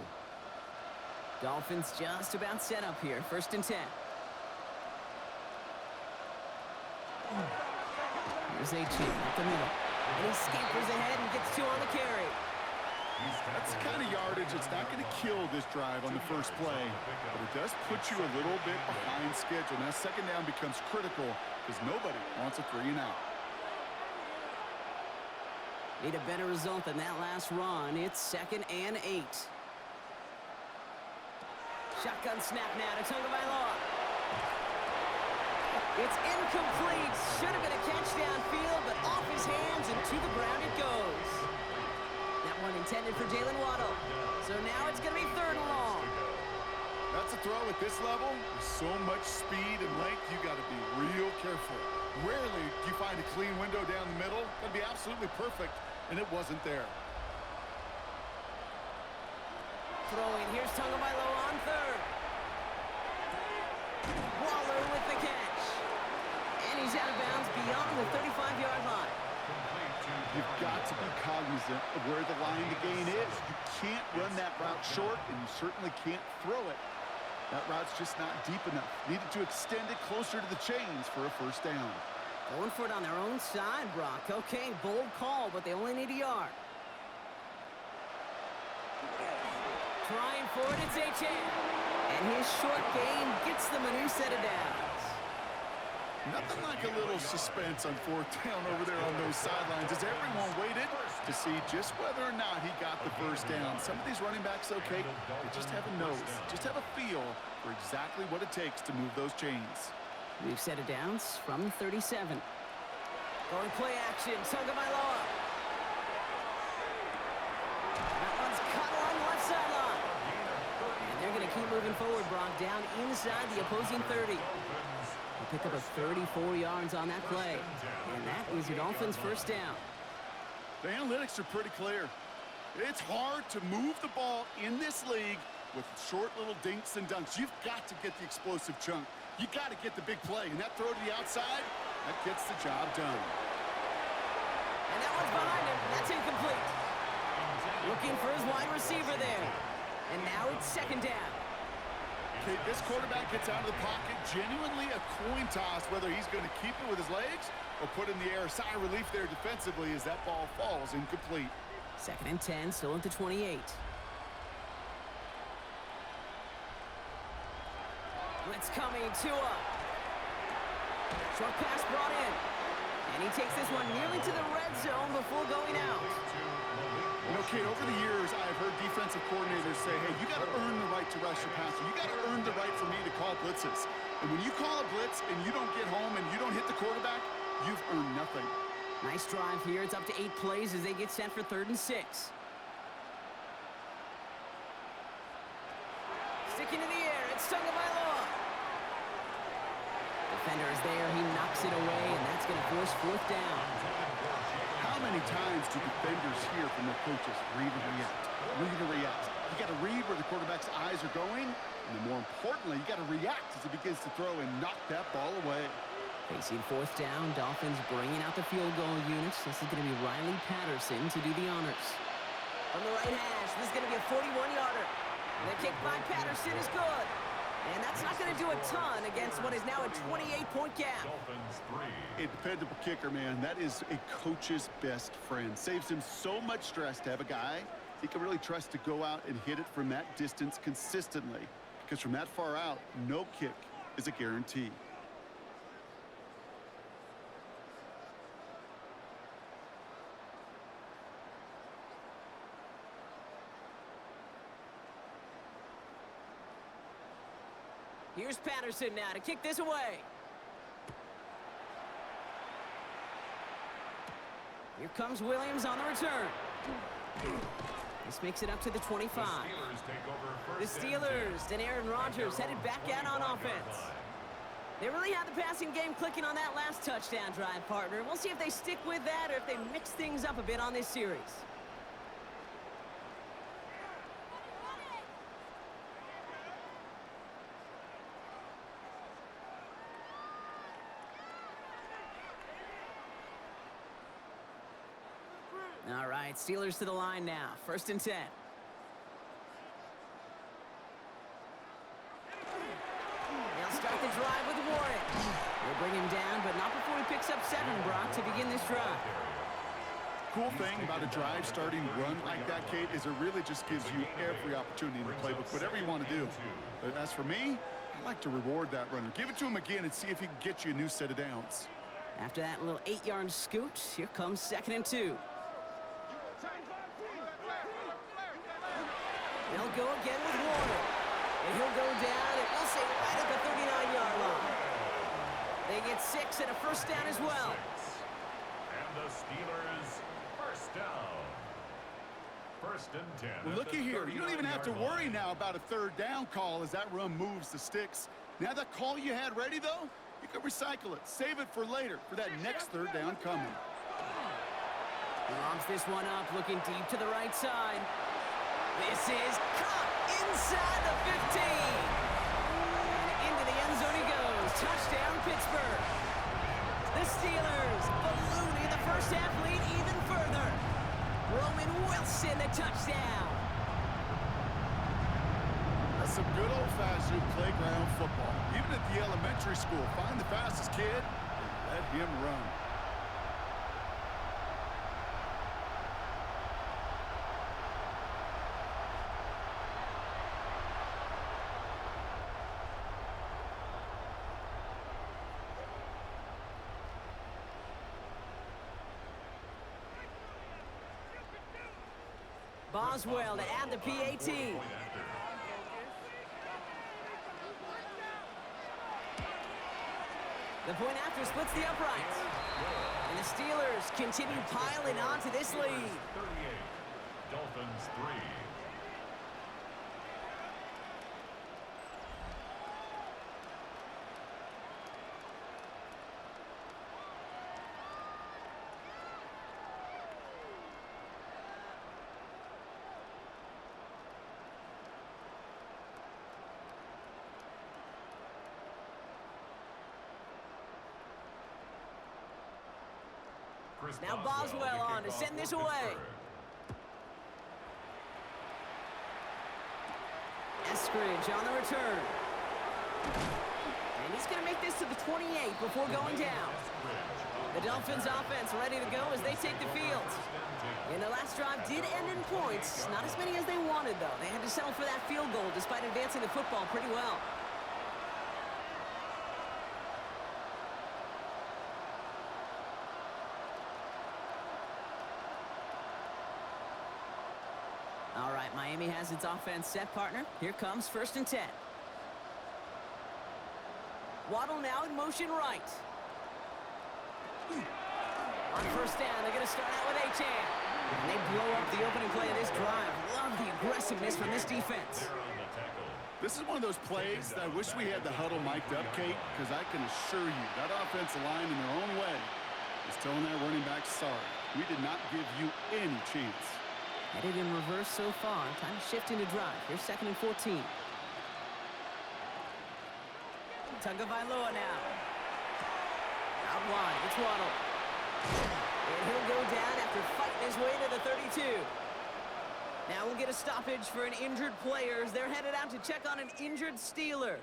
Speaker 1: Dolphins just about set up here. 1st and 10. Here's 18 up the middle. And he scampers ahead and gets 2 on the carry.
Speaker 3: That's the kind of yardage it's not going to kill this drive on the first play, but it does put you a little bit behind schedule. Now, 2nd down becomes critical because nobody wants a 3 and out.
Speaker 1: Need a better result than that last run. It's 2nd and 8. Shotgun snap now to Tagovailoa. It's incomplete. Should have been a catch downfield, but off his hands and to the ground it goes. That one intended for Jalen Waddle. So now it's going to be 3rd and long.
Speaker 3: That's a throw at this level. With so much speed and length, you got to be real careful. Rarely do you find a clean window down the middle. That'd be absolutely perfect, and it wasn't there.
Speaker 1: Throwing. Here's Tagovailoa on 3rd. Waller with the catch. And he's out of bounds beyond the 35-yard line.
Speaker 3: You've got to be cognizant of where the line to gain is. You can't run that route short, and you certainly can't throw it. That route's just not deep enough. Needed to extend it closer to the chains for a 1st down.
Speaker 1: Going for it on their own side, Brock. Okay, bold call, but they only need a yard. Trying for it, it's H.A. And his short gain gets them a new set of downs.
Speaker 3: Nothing like a little suspense on 4th down over there on those sidelines as everyone waited to see just whether or not he got the 1st down. Some of these running backs, okay, they just have a nose, just have a feel for exactly what it takes to move those chains.
Speaker 1: We've set of downs from the 37. Going play action, Tagovailoa. That one's cut along the left sideline. And they're going to keep moving forward, Brock, down inside the opposing 30. They pick up a 34 yards on that play. And that is the Dolphins' 1st down.
Speaker 3: The analytics are pretty clear. It's hard to move the ball in this league with short little dinks and dunks. You've got to get the explosive chunk. You got to get the big play. And that throw to the outside, that gets the job done.
Speaker 1: And that one's behind him. That's incomplete. Looking for his wide receiver there. And now it's 2nd down.
Speaker 3: Okay, this quarterback gets out of the pocket, genuinely a coin toss, whether he's going to keep it with his legs or put in the air. Sigh of relief there defensively as that ball falls incomplete.
Speaker 1: 2nd and 10, still at the 28. Blitz coming, Tua. Short pass brought in. And he takes this one nearly to the red zone before going out.
Speaker 3: You know, Kate, over the years, I've heard defensive coordinators say, hey, you got to earn the right to rush your passer. You got to earn the right for me to call blitzes. And when you call a blitz and you don't get home and you don't hit the quarterback, you've earned nothing.
Speaker 1: Nice drive here. It's up to 8 plays as they get set for 3rd and 6. Sticking in the air. It's Tagovailoa. Defender is there. He knocks it away, and that's going to force 4th down.
Speaker 3: How many times do defenders hear from their coaches, read and react, read and react? You got to read where the quarterback's eyes are going, and then more importantly, you got to react as he begins to throw and knock that ball away.
Speaker 1: Facing 4th down, Dolphins bringing out the field goal units. This is going to be Riley Patterson to do the honors. From the right hash, this is going to be a 41-yarder. The kick by Patterson is good. And that's not going to do a ton against what is now a 28-point gap.
Speaker 3: A dependable kicker, man. That is a coach's best friend. Saves him so much stress to have a guy he can really trust to go out and hit it from that distance consistently. Because from that far out, no kick is a guarantee.
Speaker 1: Here's Patterson now to kick this away. Here comes Williams on the return. This makes it up to the 25. The Steelers and Aaron Rodgers headed back out on offense. They really had the passing game clicking on that last touchdown drive, partner. We'll see if they stick with that or if they mix things up a bit on this series. right, Steelers to the line now. 1st and 10. They'll start the drive with Warren. They'll bring him down, but not before he picks up 7, Brock, to begin this drive.
Speaker 3: Cool thing about a drive starting run like that, Kate, is it really just gives you every opportunity in the playbook, whatever you want to do. But as for me, I like to reward that runner. Give it to him again and see if he can get you a new set of downs.
Speaker 1: After that little 8-yard scoot, here comes 2nd and 2. They'll go again with Warner. And he'll go down, and we'll say right at the 39-yard line. They get 6 and a 1st down as well.
Speaker 2: And the Steelers, 1st down. 1st and 10.
Speaker 3: Well, looky here. You don't even have to worry now about a 3rd down call as that run moves the sticks. Now that call you had ready, though, you can recycle it. Save it for later for that next 3rd down coming.
Speaker 1: He lobs this one up, looking deep to the right side. This is caught inside the 15. And into the end zone he goes. Touchdown, Pittsburgh. The Steelers ballooning the 1st half lead even further. Roman Wilson, the touchdown.
Speaker 3: That's some good old-fashioned playground football. Even at the elementary school, find the fastest kid and let him run.
Speaker 1: Boswell to add the PAT. The point after splits the uprights. And the Steelers continue piling on to this lead.
Speaker 2: 38, Dolphins 3.
Speaker 1: Now Boswell on to send this away. Eskridge on the return. And he's going to make this to the 28 before going down. The Dolphins offense ready to go as they take the field. And their last drive did end in points. Not as many as they wanted, though. They had to settle for that field goal despite advancing the football pretty well. All right, Miami has its offense set, partner. Here comes 1st and 10. Waddle now in motion right. On 1st down, they're going to start out with Achane. And they blow up the opening play of this drive. Love the aggressiveness from this defense.
Speaker 3: This is one of those plays that I wish we had the huddle mic'd up, Kate, because I can assure you that offensive line in their own way is telling that running back, sorry, we did not give you any chance.
Speaker 1: Headed in reverse so far. Time to shift into drive. Here's 2nd and 14. Tagovailoa now. Out wide. It's Waddle. And he'll go down after fighting his way to the 32. Now we'll get a stoppage for an injured player as they're headed out to check on an injured Steeler.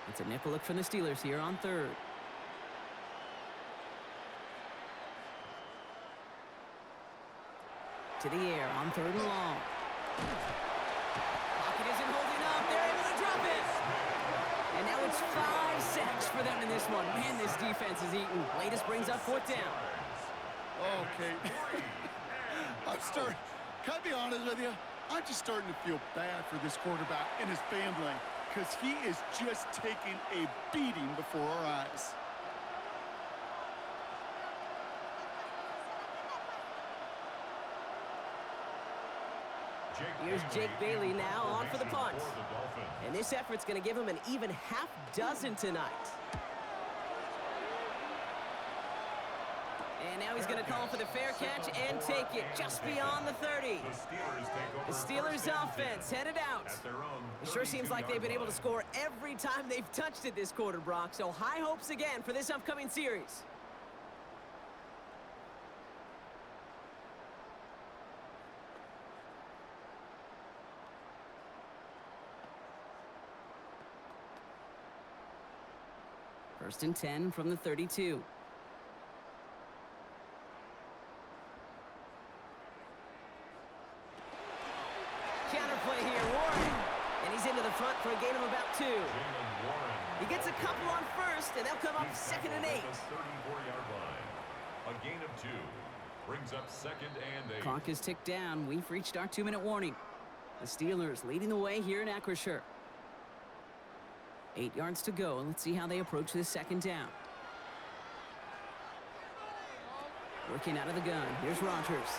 Speaker 1: It's a nickel look from the Steelers here on 3rd. To the air on 3rd and long. Pocket isn't holding up. They're able to drop it. And now it's 5 sacks for them in this one. Man, this defense is eating. Latest brings up 4th down.
Speaker 3: Okay. Can I be honest with you? I'm just starting to feel bad for this quarterback and his family, because he is just taking a beating before our eyes.
Speaker 1: Here's Jake Bailey now on for the punt.
Speaker 2: For the Dolphins.
Speaker 1: And this effort's going to give him an even half dozen tonight. And now he's going to call for the fair catch and take it just beyond the 30. The Steelers offense headed out. It sure seems like they've been able to score every time they've touched it this quarter, Brock. So high hopes again for this upcoming series. First and 10 from the 32. Counterplay here, Warren. And he's into the front for a gain of about 2. He gets a couple on first, and they'll come up second and 8.
Speaker 2: 34-yard line. A gain of 2. Brings up second and 8.
Speaker 1: Clock is ticked down. We've reached our 2-minute warning. The Steelers leading the way here in Acrisure. 8 yards to go. Let's see how they approach this second down. Working out of the gun. Here's Rodgers.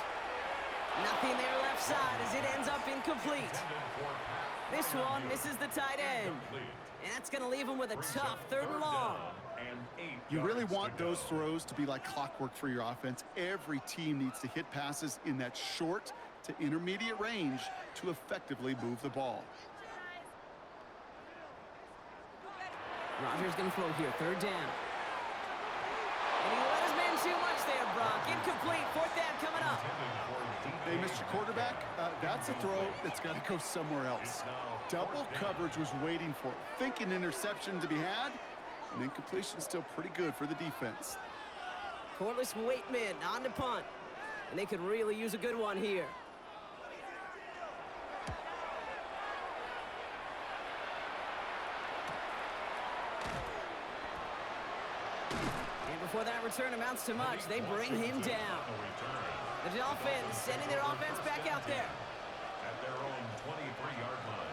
Speaker 1: Nothing there left side as it ends up incomplete. This one misses the tight end. And that's going to leave him with a tough 3rd and long.
Speaker 3: You really want those throws to be like clockwork for your offense. Every team needs to hit passes in that short to intermediate range to effectively move the ball.
Speaker 1: Rodgers going to throw here, 3rd down. And he let his man too much there, Brock. Incomplete, 4th down coming up.
Speaker 3: Hey, Mr. Quarterback, that's a throw that's got to go somewhere else. Double coverage was waiting for it. Thinking interception to be had, and incompletion still pretty good for the defense.
Speaker 1: Corliss Waitman on the punt. And they could really use a good one here. And before that return amounts to much, they bring him down. The Dolphins sending their offense back out there.
Speaker 2: At their own 23-yard line.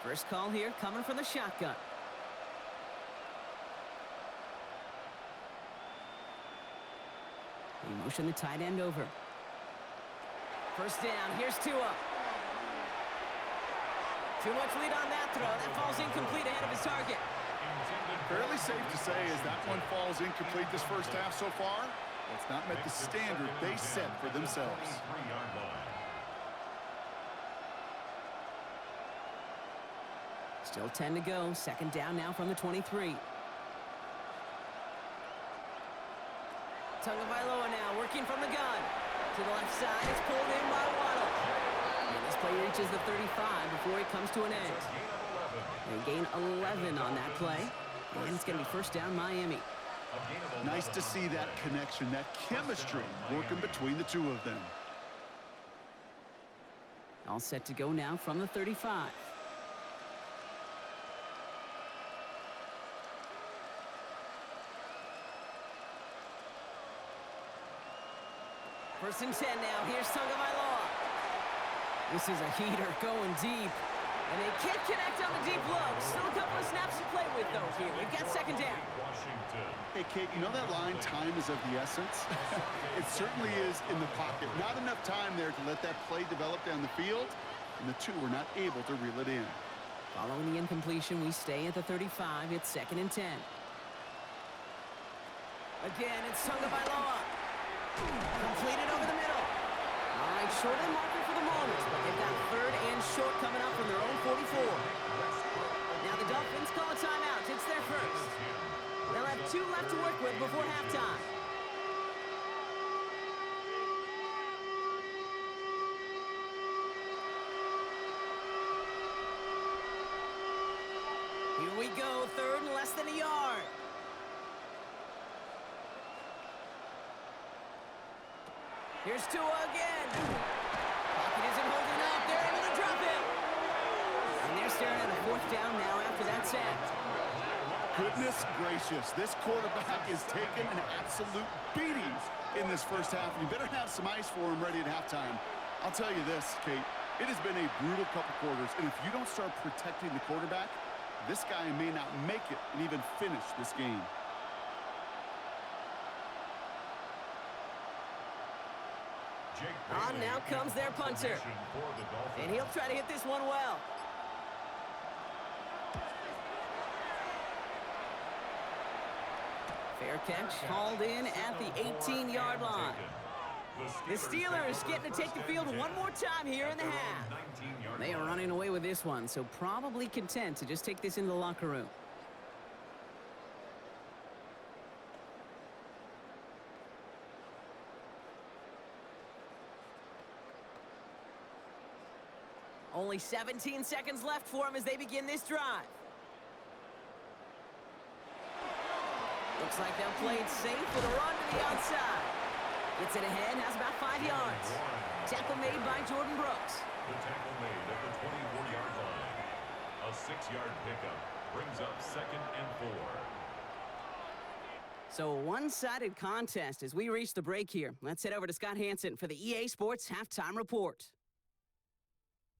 Speaker 1: First call here coming from the shotgun. They motion the tight end over. First down, here's Tua. Too much lead on that throw. That falls incomplete ahead of his target.
Speaker 3: Fairly safe to say as that one falls incomplete this first half so far, it's not met the standard they set for themselves.
Speaker 1: Still 10 to go. Second down now from the 23. Tagovailoa now working from the gun. To the left side, it's pulled in by Waddle. And this play reaches the 35 before it comes to an end. They gain 11 on that play. And it's going to be first down Miami.
Speaker 3: Nice to see that connection, that chemistry working between the two of them.
Speaker 1: All set to go now from the 35. First and 10 now. Here's Tagovailoa. This is a heater going deep. And they can't connect on the deep look. Still a couple of snaps to play with, though, here. We've got second down.
Speaker 3: Hey, Kate, you know that line, time is of the essence? It certainly is in the pocket. Not enough time there to let that play develop down the field, and the two were not able to reel it in.
Speaker 1: Following the incompletion, we stay at the 35. It's second and 10. Again, it's Tagovailoa. Completed over the middle. All right, short of the marker for the moment, but they've got 3rd and short coming up from their own 44. Now the Dolphins call a timeout. It's their first. They'll have 2 left to work with before halftime. Here we go, 3rd and less than a yard. Here's Tua again. Pocket isn't holding up. They're able to drop him. And they're staring at a 4th down now after that sack.
Speaker 3: Goodness gracious, this quarterback is taking an absolute beating in this first half. You better have some ice for him ready at halftime. I'll tell you this, Kate, It has been a brutal couple quarters, and if you don't start protecting the quarterback, this guy may not make it and even finish this game.
Speaker 1: On now comes their punter. And he'll try to hit this one well. Fair catch hauled in at the 18-yard line. The Steelers getting to take the field one more time here in the half. They are running away with this one, so probably content to just take this into the locker room. Only 17 seconds left for him as they begin this drive. Looks like they'll play it safe with a run to the outside. Gets it ahead, has about 5 yards. Tackle made by Jordan Brooks.
Speaker 2: The tackle made at the 24-yard line. A 6-yard pickup brings up 2nd and 4.
Speaker 1: So a one-sided contest as we reach the break here. Let's head over to Scott Hansen for the EA Sports Halftime Report.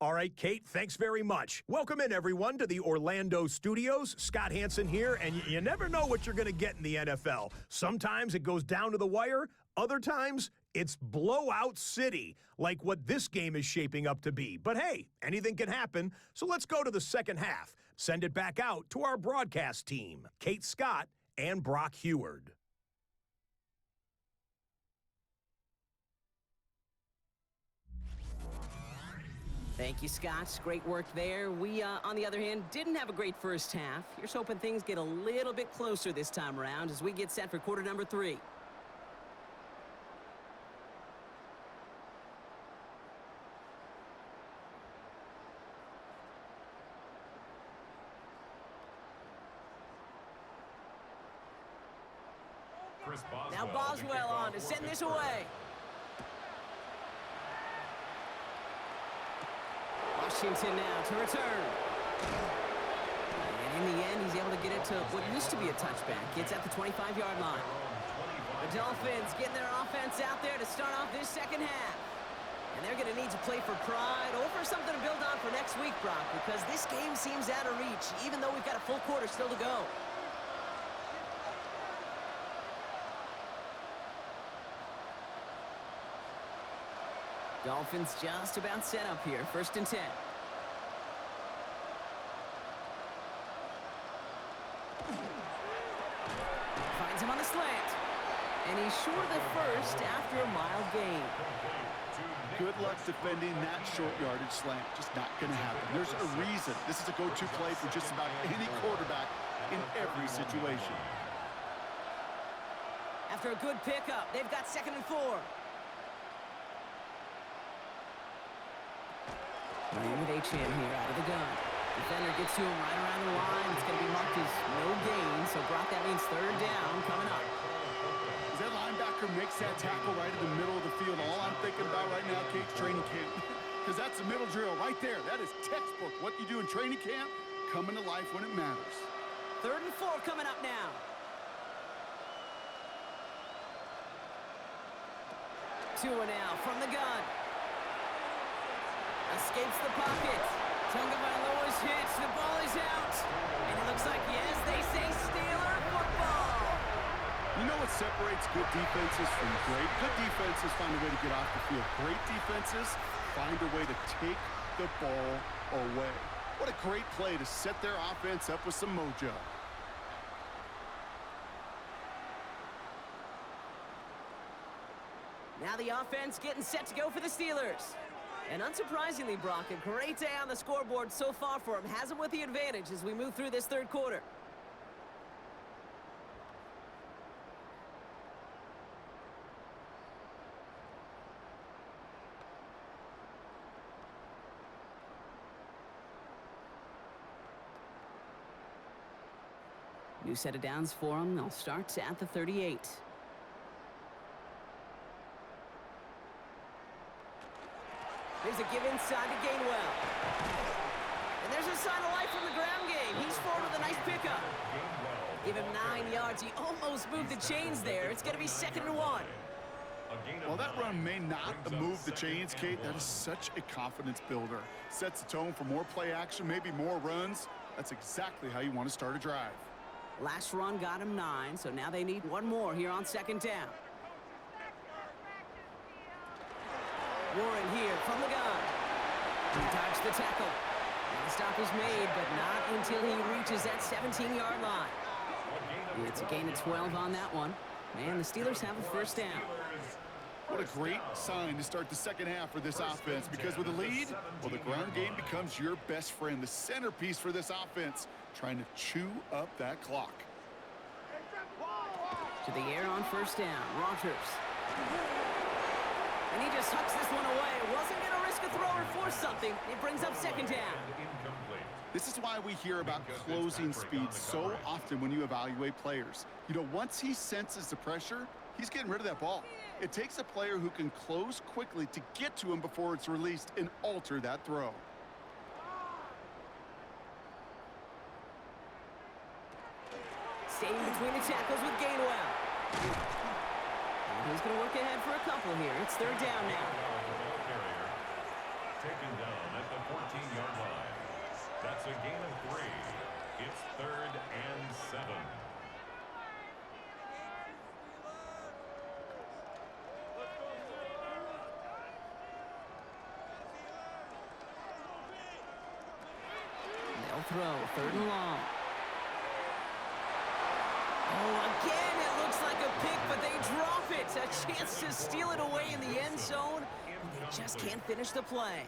Speaker 4: All right, Kate, thanks very much. Welcome in, everyone, to the Orlando studios. Scott Hansen here, and you never know what you're going to get in the NFL. Sometimes it goes down to the wire. Other times, it's blowout city, like what this game is shaping up to be. But hey, anything can happen, so let's go to the second half. Send it back out to our broadcast team, Kate Scott and Brock Heward.
Speaker 1: Thank you, Scott. Great work there. We, on the other hand, didn't have a great first half. Here's hoping things get a little bit closer this time around as we get set for quarter number 3. Now Boswell on to send this away. Washington now to return. And in the end, he's able to get it to what used to be a touchback. It's at the 25-yard line. The Dolphins getting their offense out there to start off this second half. And they're going to need to play for pride or for something to build on for next week, Brock, because this game seems out of reach, even though we've got a full quarter still to go. Dolphins just about set up here. 1st and 10. Finds him on the slant. And he's short of the first after a mild gain.
Speaker 3: Good luck defending that short yardage slant. Just not going to happen. There's a reason. This is a go-to play for just about any quarterback in every situation.
Speaker 1: After a good pickup, they've got 2nd and 4. Running with H.M. here out of the gun. Defender gets to him right around the line. It's going to be marked as no gain. So, Brock, that means 3rd down coming up.
Speaker 3: As that linebacker makes that tackle right in the middle of the field, all I'm thinking about right now, Kate's training camp. Because that's a middle drill right there. That is textbook. What you do in training camp, coming to life when it matters.
Speaker 1: 3rd and 4 coming up now. Tua now from the gun. Escapes the pocket. Tagovailoa's hit. The ball is out. And it looks like, yes, they say Steeler football.
Speaker 3: You know what separates good defenses from great? Good defenses find a way to get off the field. Great defenses find a way to take the ball away. What a great play to set their offense up with some mojo.
Speaker 1: Now the offense getting set to go for the Steelers. And unsurprisingly, Brock, a great day on the scoreboard so far for him. Has him with the advantage as we move through this 3rd quarter. New set of downs for him. They'll start at the 38. There's a give inside to Gainwell. And there's a sign of life from the ground game. He's forward with a nice pickup. Give him 9 yards. He almost moved the chains there. It's going to be 2nd and 1.
Speaker 3: While that run may not move the chains, Kate, that is such a confidence builder. Sets the tone for more play action, maybe more runs. That's exactly how you want to start a drive.
Speaker 1: Last run got him 9, so now they need one more here on 2nd down. Warren here from the gun. He dodged the tackle. And the stop is made, but not until he reaches that 17-yard line. It's a gain of 12 on that one. And the Steelers have a 1st down.
Speaker 3: What a great sign to start the second half for this offense, because with a lead, well, the ground game becomes your best friend, the centerpiece for this offense, trying to chew up that clock.
Speaker 1: To the air on 1st down, Rodgers. And he just hucks this one away. Wasn't going to risk a throw or force something. It brings up 2nd down.
Speaker 3: This is why we hear about closing speed so often when you evaluate players. You know, once he senses the pressure, he's getting rid of that ball. It takes a player who can close quickly to get to him before it's released and alter that throw.
Speaker 1: Staying between the tackles with Gainwell. And he's going to work ahead for a couple here. It's 3rd down now.
Speaker 2: Taken down at the 14-yard line. That's a gain of 3. It's 3rd and 7.
Speaker 1: They'll throw 3rd and long. Oh, again, it looks like a pick, but they drop it. A chance to steal it away in the end zone. And they just can't finish the play.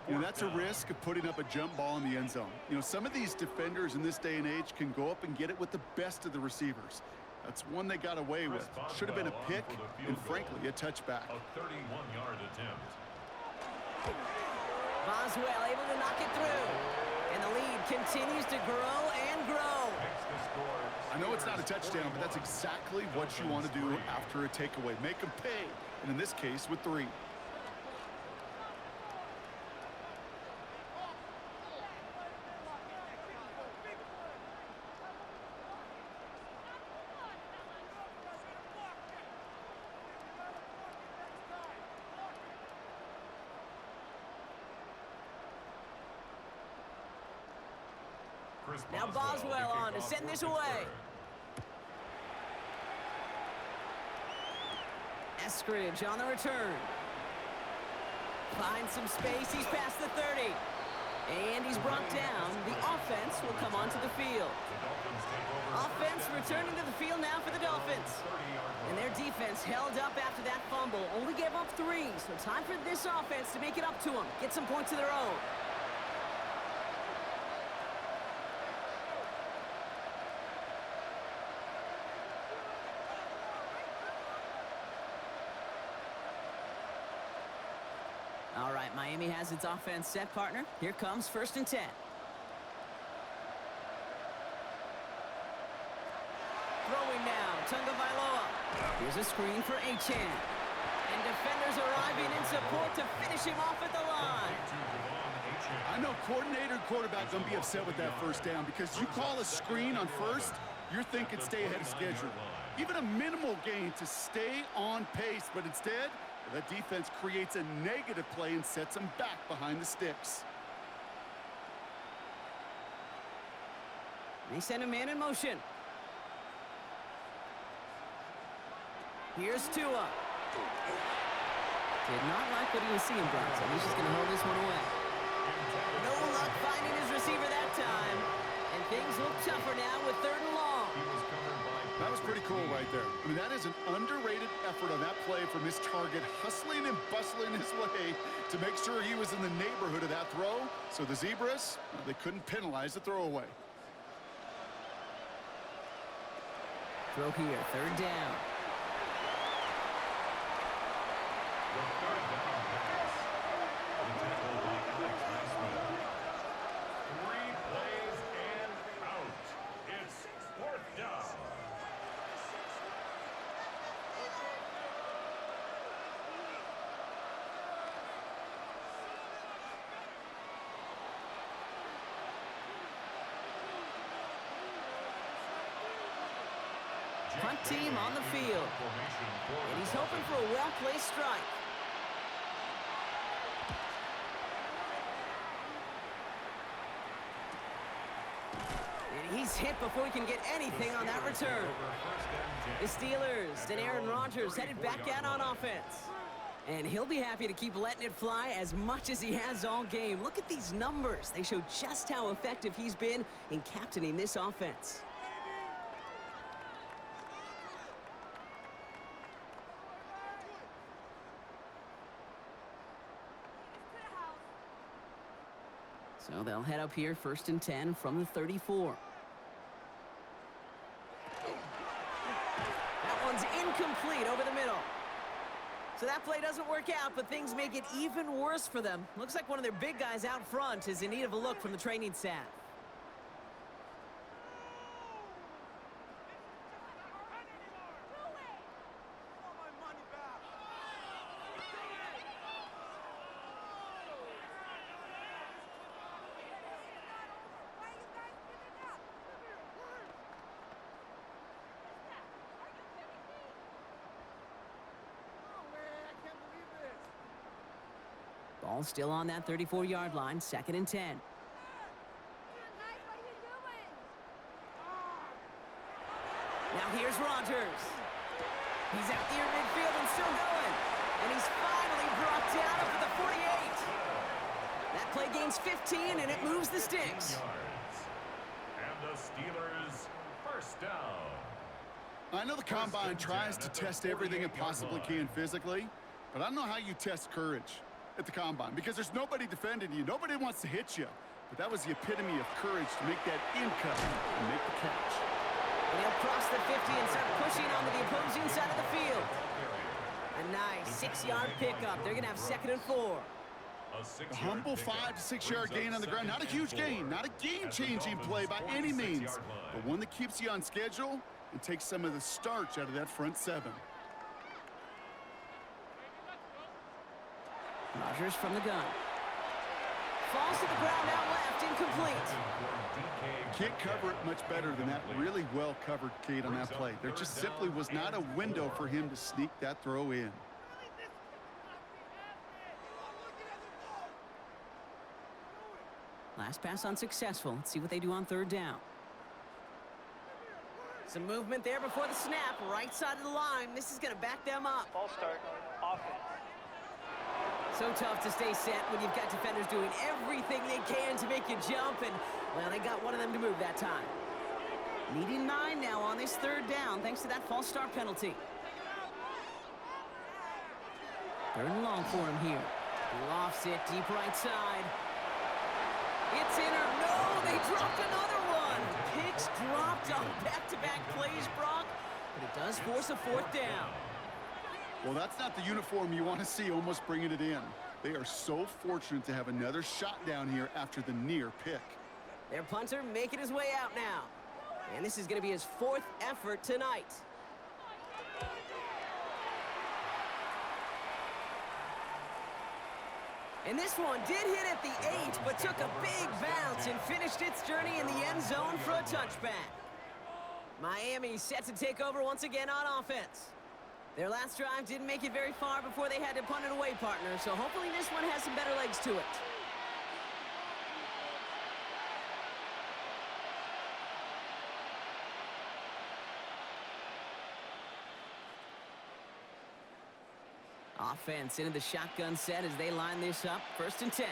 Speaker 3: You know, that's a risk of putting up a jump ball in the end zone. You know, some of these defenders in this day and age can go up and get it with the best of the receivers. That's one they got away with. Should have been a pick and, frankly, a touchback.
Speaker 2: A 31-yard attempt.
Speaker 1: Boswell able to knock it through. And the lead continues to grow and grow.
Speaker 3: I know it's not a touchdown, but that's exactly what you want to do after a takeaway. Make them pay, and in this case, with 3.
Speaker 1: Now Boswell on to send this away. Eskridge on the return. Finds some space. He's past the 30. And he's brought down. The offense will come onto the field. Offense returning to the field now for the Dolphins. And their defense held up after that fumble. Only gave up 3. So time for this offense to make it up to them. Get some points of their own. All right, Miami has its offense set, partner. Here comes 1st and 10. Throwing now, Tagovailoa. Here's a screen for Achane. And defenders arriving in support to finish him off at the line.
Speaker 3: I know coordinator and quarterback going to be upset with that 1st down, because you call a screen on 1st, you're thinking stay ahead of schedule. Even a minimal gain to stay on pace, but instead, that defense creates a negative play and sets them back behind the sticks.
Speaker 1: They send a man in motion. Here's Tua. Did not like what he was seeing, Bronson. He's just going to hold this one away. No luck finding his receiver that time. And things look tougher now with 3rd and long.
Speaker 3: That was pretty cool right there. I mean, that is an underrated effort on that play from his target, hustling and bustling his way to make sure he was in the neighborhood of that throw. So the Zebras, well, they couldn't penalize the throwaway.
Speaker 1: Throw here, 3rd down. Punt team on the field. And he's hoping for a well-placed strike. And he's hit before he can get anything on that return. The Steelers and Aaron Rodgers headed back out on offense. And he'll be happy to keep letting it fly as much as he has all game. Look at these numbers. They show just how effective he's been in captaining this offense. So they'll head up here, 1st and 10 from the 34. That one's incomplete over the middle. So that play doesn't work out, but things make it even worse for them. Looks like one of their big guys out front is in need of a look from the training staff. Ball still on that 34-yard line, 2nd and 10. Now here's Rodgers. He's out near midfield and still going. And he's finally brought down up at the 48. That play gains 15, and it moves the sticks.
Speaker 2: And the Steelers, 1st down.
Speaker 3: I know the Combine tries to test everything it possibly can physically, but I don't know how you test courage at the Combine, because there's nobody defending you. Nobody wants to hit you. But that was the epitome of courage to make that in cut and make the catch.
Speaker 1: And he'll cross the 50 and start pushing onto the opposing side of the field. A nice 6-yard pickup. They're going to have 2nd and 4.
Speaker 3: A humble 5 to 6 yard gain on the ground. Not a huge gain, not a game-changing play by any means, but one that keeps you on schedule and takes some of the starch out of that front 7.
Speaker 1: Rodgers from the gun. Falls to the ground out left, incomplete.
Speaker 3: Can't cover it much better than that. Really well covered, Kate, on that play. There just simply was not a window for him to sneak that throw in.
Speaker 1: Last pass unsuccessful. Let's see what they do on 3rd down. Some movement there before the snap. Right side of the line. This is going to back them up.
Speaker 5: False start. Offense.
Speaker 1: So tough to stay set when you've got defenders doing everything they can to make you jump, and, well, they got one of them to move that time. Needing 9 now on this 3rd down, thanks to that false start penalty. 3rd and long for him here. He lofts it deep right side. It's in or no, they dropped another one. Picks dropped on back-to-back plays, Brock, but it does force a 4th down.
Speaker 3: Well, that's not the uniform you want to see almost bringing it in. They are so fortunate to have another shot down here after the near pick.
Speaker 1: Their punter making his way out now. And this is going to be his 4th effort tonight. And this one did hit at the 8, but took a big bounce and finished its journey in the end zone for a touchback. Miami set to take over once again on offense. Their last drive didn't make it very far before they had to punt it away, partner, so hopefully this one has some better legs to it. Offense into the shotgun set as they line this up. 1st and 10.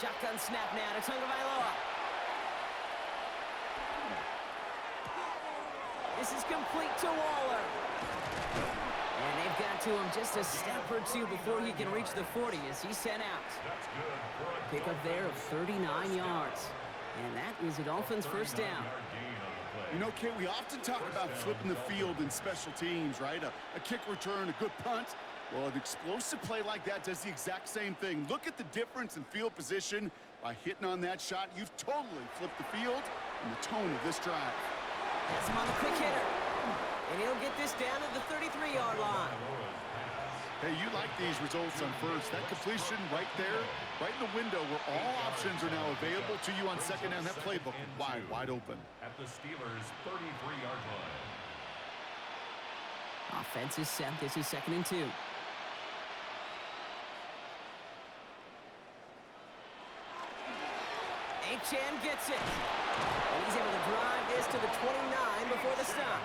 Speaker 1: Shotgun snap now to Tagovailoa. This is complete to Waller. And they've got to him just a step or 2 before he can reach the 40 as he's sent out. Pickup there of 39 yards. And that is a Dolphins 1st down.
Speaker 3: You know, Kate, we often talk about flipping the field in special teams, right? A kick return, a good punt. Well, an explosive play like that does the exact same thing. Look at the difference in field position. By hitting on that shot, you've totally flipped the field and the tone of this drive.
Speaker 1: That's him on the quick hitter. And he'll get this down at the 33-yard line.
Speaker 3: Hey, you like these results on first. That completion right there, right in the window where all options are now available to you on second down. That playbook wide open.
Speaker 2: At the Steelers' 33-yard line.
Speaker 1: Offense is set. This is 2nd and 2. HM gets it. And he's able to drive this to the 29 before the stop.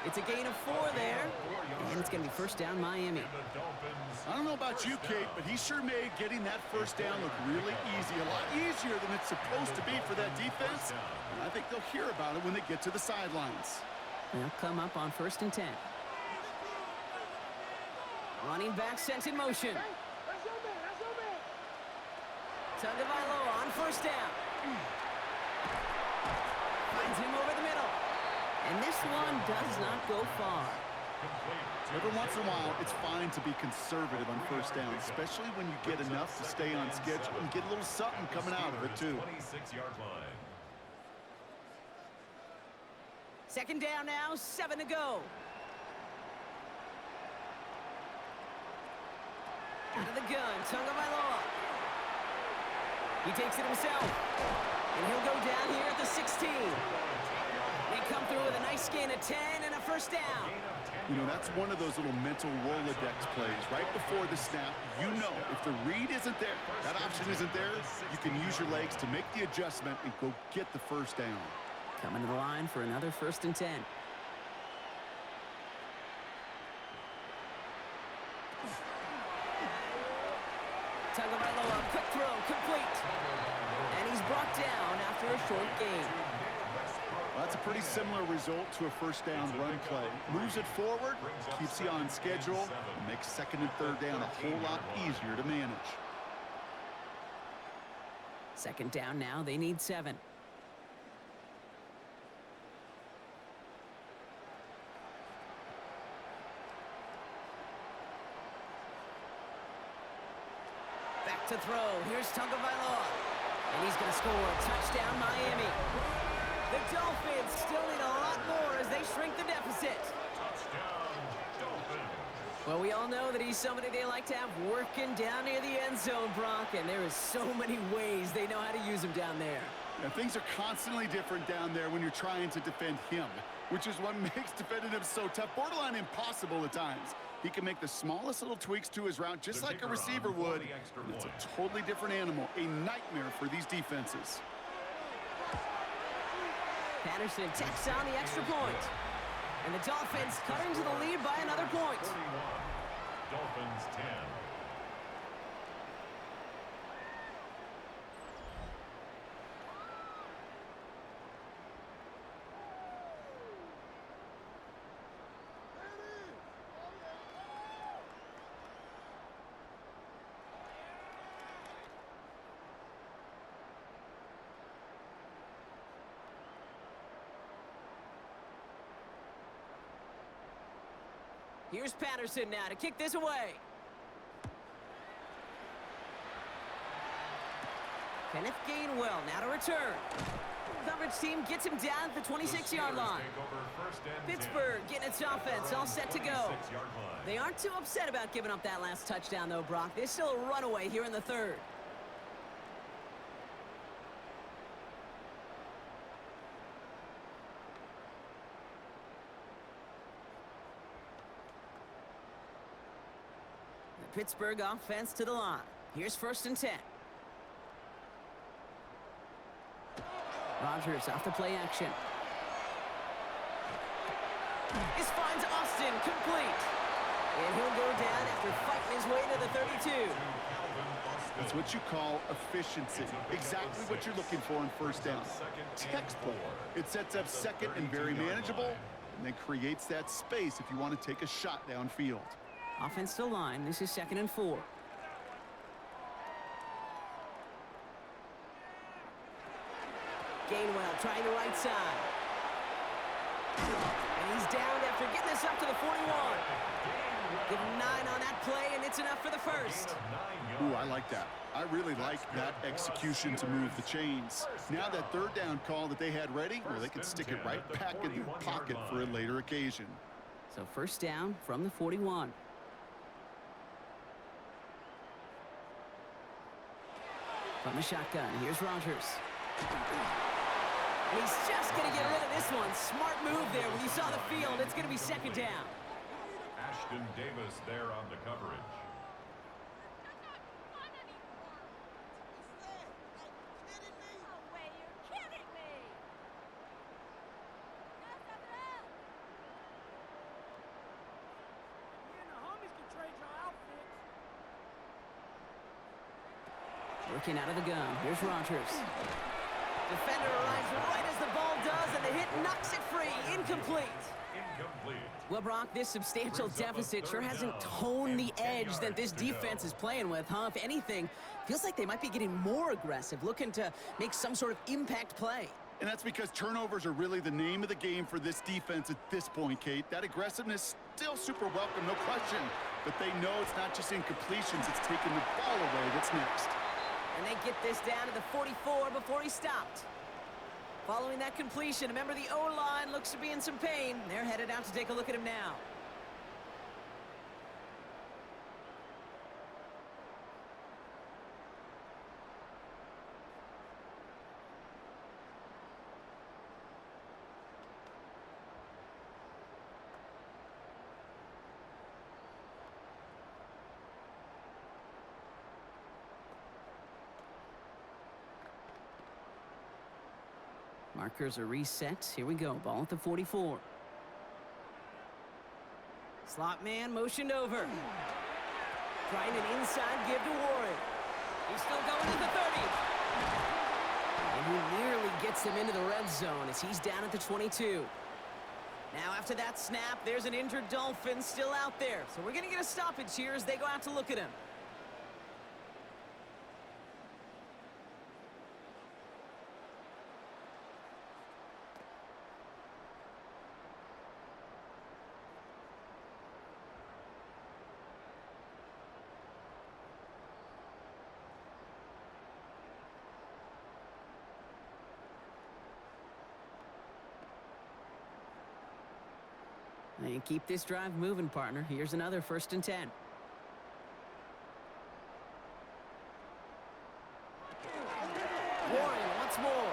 Speaker 1: It's a gain of 4 there. And it's going to be first down Miami.
Speaker 3: I don't know about you, Kate, but he sure made getting that first down look really easy. A lot easier than it's supposed to be for that defense. And I think they'll hear about it when they get to the sidelines.
Speaker 1: They'll come up on 1st and 10. Running back sent in motion. Tagovailoa on 1st down. Finds him over the middle. And this one does not go far.
Speaker 3: Every once in a while, it's fine to be conservative on 1st down, especially when you get enough to stay on schedule and get a little something coming out of it, too.
Speaker 2: 26-yard line.
Speaker 1: 2nd down now, 7 to go. Out of the gun, Tagovailoa. He takes it himself. And he'll go down here at the 16. They come through with a nice gain of 10 and a first down.
Speaker 3: You know, that's one of those little mental Rolodex plays. Right before the snap, you know if the read isn't there, that option isn't there, you can use your legs to make the adjustment and go get the first down.
Speaker 1: Coming to the line for another 1st and 10. Tagovailoa, quick throw, complete. And he's brought down after a short gain.
Speaker 3: Well, that's a pretty similar result to a first down run play. Moves it forward, keeps you on schedule, and makes 2nd and 3rd down a whole lot easier to manage.
Speaker 1: 2nd down now, they need 7. Back to throw. Here's Tagovailoa. And he's going to score. Touchdown, Miami. The Dolphins still need a lot more as they shrink the deficit.
Speaker 2: Touchdown, Dolphins.
Speaker 1: Well, we all know that he's somebody they like to have working down near the end zone, Brock, and there is so many ways they know how to use him down there.
Speaker 3: Now, things are constantly different down there when you're trying to defend him, which is what makes defending him so tough, borderline impossible at times. He can make the smallest little tweaks to his route, just like a receiver would. And it's a totally different animal, a nightmare for these defenses.
Speaker 1: Patterson tacks on the extra point. And the Dolphins cut into the lead by another point.
Speaker 2: 41. Dolphins 10.
Speaker 1: Here's Patterson now to kick this away. Kenneth Gainwell now to return. Coverage team gets him down at the 26-yard line. Pittsburgh getting its offense all set to go. They aren't too upset about giving up that last touchdown, though, Brock. There's still a runaway here in the 3rd. Pittsburgh offense to the line. Here's 1st and 10. Rodgers off the play action. This finds Austin complete. And he'll go down after fighting his way to the 32.
Speaker 3: That's what you call efficiency. Exactly what you're looking for in 1st down. Textbook. It sets up 2nd and very manageable, and then creates that space if you want to take a shot downfield.
Speaker 1: Offense to line. This is 2nd and 4. Gainwell trying the right side. And he's down after getting this up to the 41. Give him 9 on that play, and it's enough for the 1st.
Speaker 3: Ooh, I like that. I really like that execution to move the chains. Now that 3rd down call that they had ready, well, they could stick it right back in their pocket for a later occasion.
Speaker 1: So 1st down from the 41. From the shotgun, here's Rodgers. And he's just going to get rid of this one. Smart move there. When you saw the field, it's going to be second down.
Speaker 2: Ashton Davis there on the coverage.
Speaker 1: Working out of the gun. Here's Rodgers. Defender arrives right as the ball does, and the hit knocks it free. Incomplete. Well, Brock, this substantial deficit sure hasn't toned the edge that this defense is playing with, huh? If anything, feels like they might be getting more aggressive, looking to make some sort of impact play.
Speaker 3: And that's because turnovers are really the name of the game for this defense at this point, Kate. That aggressiveness still super welcome, no question. But they know it's not just incompletions, it's taking the ball away that's next.
Speaker 1: And they get this down to the 44 before he stopped. Following that completion, remember the O-line looks to be in some pain. They're headed out to take a look at him now. Markers are reset. Here we go. Ball at the 44. Slot man motioned over. Trying an inside give to Warren. He's still going to the 30. And he nearly gets them into the red zone as he's down at the 22. Now after that snap, there's an injured Dolphin still out there. So we're going to get a stoppage here as they go out to look at him. And keep this drive moving, partner. Here's another 1st and 10. Warren once more.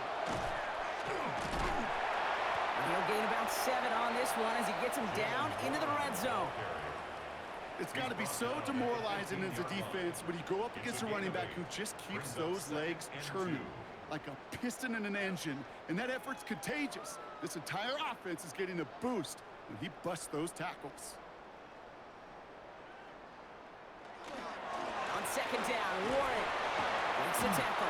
Speaker 1: And he'll gain about 7 on this one as he gets him down into the red zone.
Speaker 3: It's got to be so demoralizing as a defense when you go up against a running back who just keeps those legs churning like a piston in an engine, and that effort's contagious. This entire offense is getting a boost when he busts those tackles.
Speaker 1: On 2nd down, Warren makes the tackle.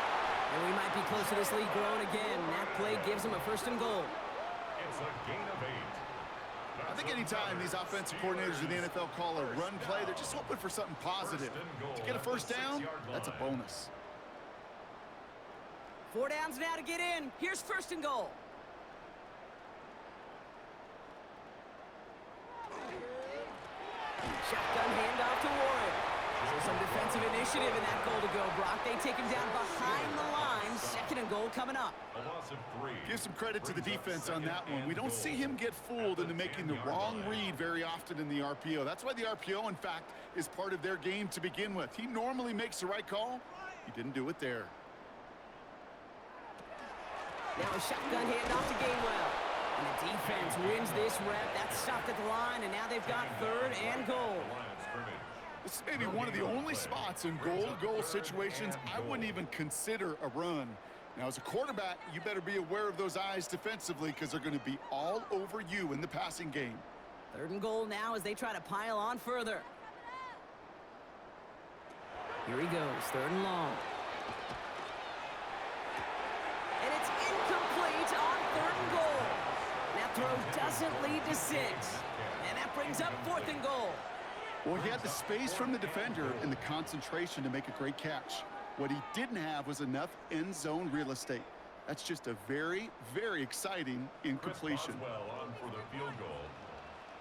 Speaker 1: And we might be close to this lead growing again. That play gives him a 1st and goal.
Speaker 2: It's a gain of 8.
Speaker 3: I think anytime these offensive coordinators in the NFL call a run play, they're just hoping for something positive. To get a 1st down, that's a bonus.
Speaker 1: 4 downs now to get in. Here's 1st and goal. Shotgun handoff to Warren. So some defensive initiative in that goal to go, Brock. They take him down behind the line. 2nd and goal coming up.
Speaker 2: A loss of 3.
Speaker 3: Give some credit to the defense on that one. We don't see him get fooled into making the wrong read very often in the RPO. That's why the RPO, in fact, is part of their game to begin with. He normally makes the right call. He didn't do it there.
Speaker 1: Now a shotgun handoff to Gainwell. And the defense wins this rep. That's stopped at the line, and now they've got 3rd and goal.
Speaker 3: This is maybe one of the only spots in goal-to-goal situations I wouldn't even consider a run. Now, as a quarterback, you better be aware of those eyes defensively because they're going to be all over you in the passing game.
Speaker 1: 3rd and goal now as they try to pile on further. Here he goes, 3rd and long. And it's incomplete on 3rd and goal. That throw doesn't lead to 6. And that brings up 4th and goal.
Speaker 3: Well, he had the space from the defender and the concentration to make a great catch. What he didn't have was enough end zone real estate. That's just a very, very exciting incompletion.
Speaker 2: Well on for the field goal.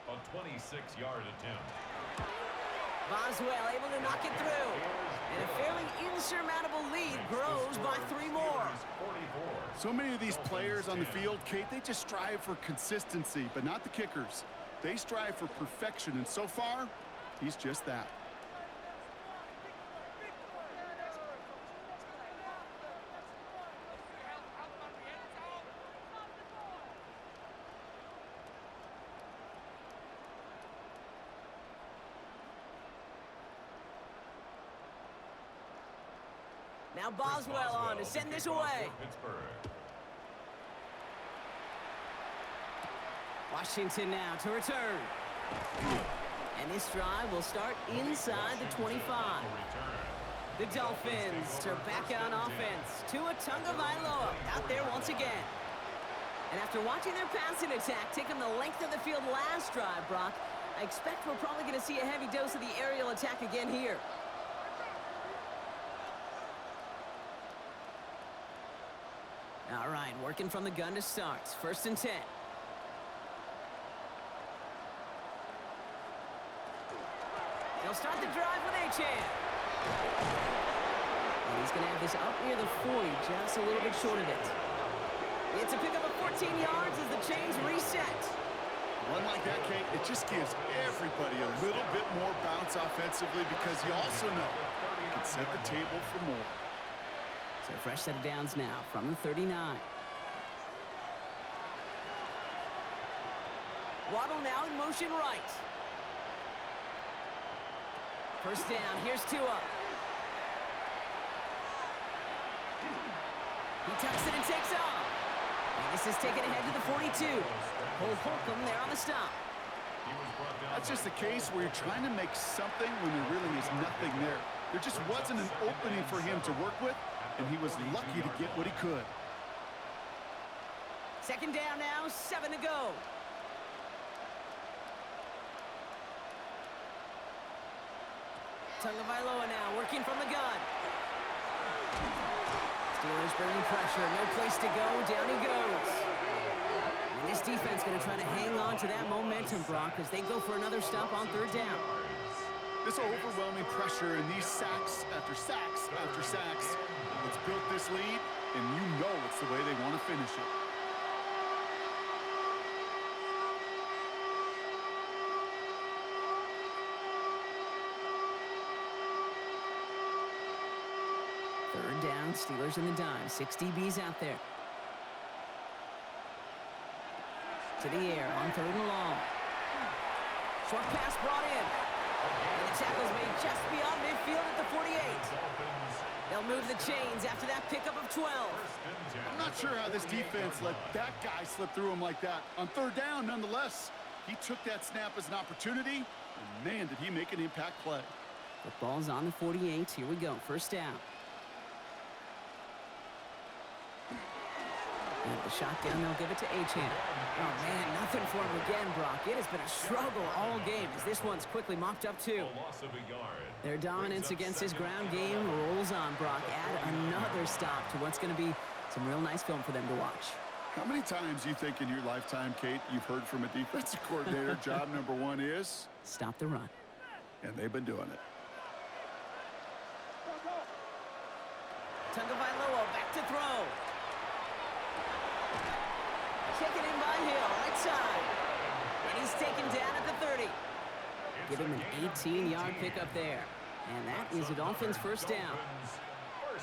Speaker 2: A 26-yard attempt.
Speaker 1: Boswell able to knock it through. And a fairly insurmountable lead grows by 3 more.
Speaker 3: So many of these players on the field, Kate, they just strive for consistency, but not the kickers. They strive for perfection, and so far, he's just that.
Speaker 1: Now Boswell on to send this away. Washington now to return. And this drive will start inside the 25. The Dolphins are back on offense. Tua Tagovailoa out there once again. And after watching their passing attack take them the length of the field last drive, Brock, I expect we're probably going to see a heavy dose of the aerial attack again here. All right, working from the gun to start. 1st and 10. They'll start the drive with Achane. And he's going to have this up near the 40, just a little bit short of it. It's a pickup of 14 yards as the chains reset.
Speaker 3: One like that, Kate, it just gives everybody a little bit more bounce offensively because you also know you can set the table for more.
Speaker 1: So fresh set of downs now from the 39. Waddle now in motion right. 1st down, here's Tua. He tucks it and takes off. And this is taken ahead to the 42. Cole Holcomb there on the stop.
Speaker 3: That's just a case where you're trying to make something when there really is nothing there. There just wasn't an opening for him to work with, and he was lucky to get what he could.
Speaker 1: 2nd down now, 7 to go. Tagovailoa now working from the gun. Steelers bringing pressure, no place to go, down he goes. And this defense going to try to hang on to that momentum, Brock, as they go for another stop on 3rd down.
Speaker 3: This overwhelming pressure and these sacks after sacks after sacks, it's built this lead, and you know it's the way they want to finish it.
Speaker 1: Third down, Steelers in the dime. 6 DBs out there. To the air on 3rd and long. Short pass brought in. And the tackle's made just beyond midfield at the 48. They'll move the chains after that pickup of 12.
Speaker 3: I'm not sure how this defense let that guy slip through him like that. On 3rd down, nonetheless, he took that snap as an opportunity, and man, did he make an impact play.
Speaker 1: The ball's on the 48. Here we go. 1st down. And the shotgun, they'll give it to Achane. Oh, man, nothing for him again, Brock. It has been a struggle all game as this one's quickly mopped up, too. Their dominance against this ground game rolls on, Brock. Add another stop to what's going to be some real nice film for them to watch.
Speaker 3: How many times do you think in your lifetime, Kate, you've heard from a defensive coordinator, job number 1 is?
Speaker 1: Stop the run.
Speaker 3: And they've been doing it.
Speaker 1: Tagovailoa back to throw. Taken in by Hill, right side. And he's taken down at the 30. Give him an 18-yard pickup there. And that is the Dolphins' 1st down.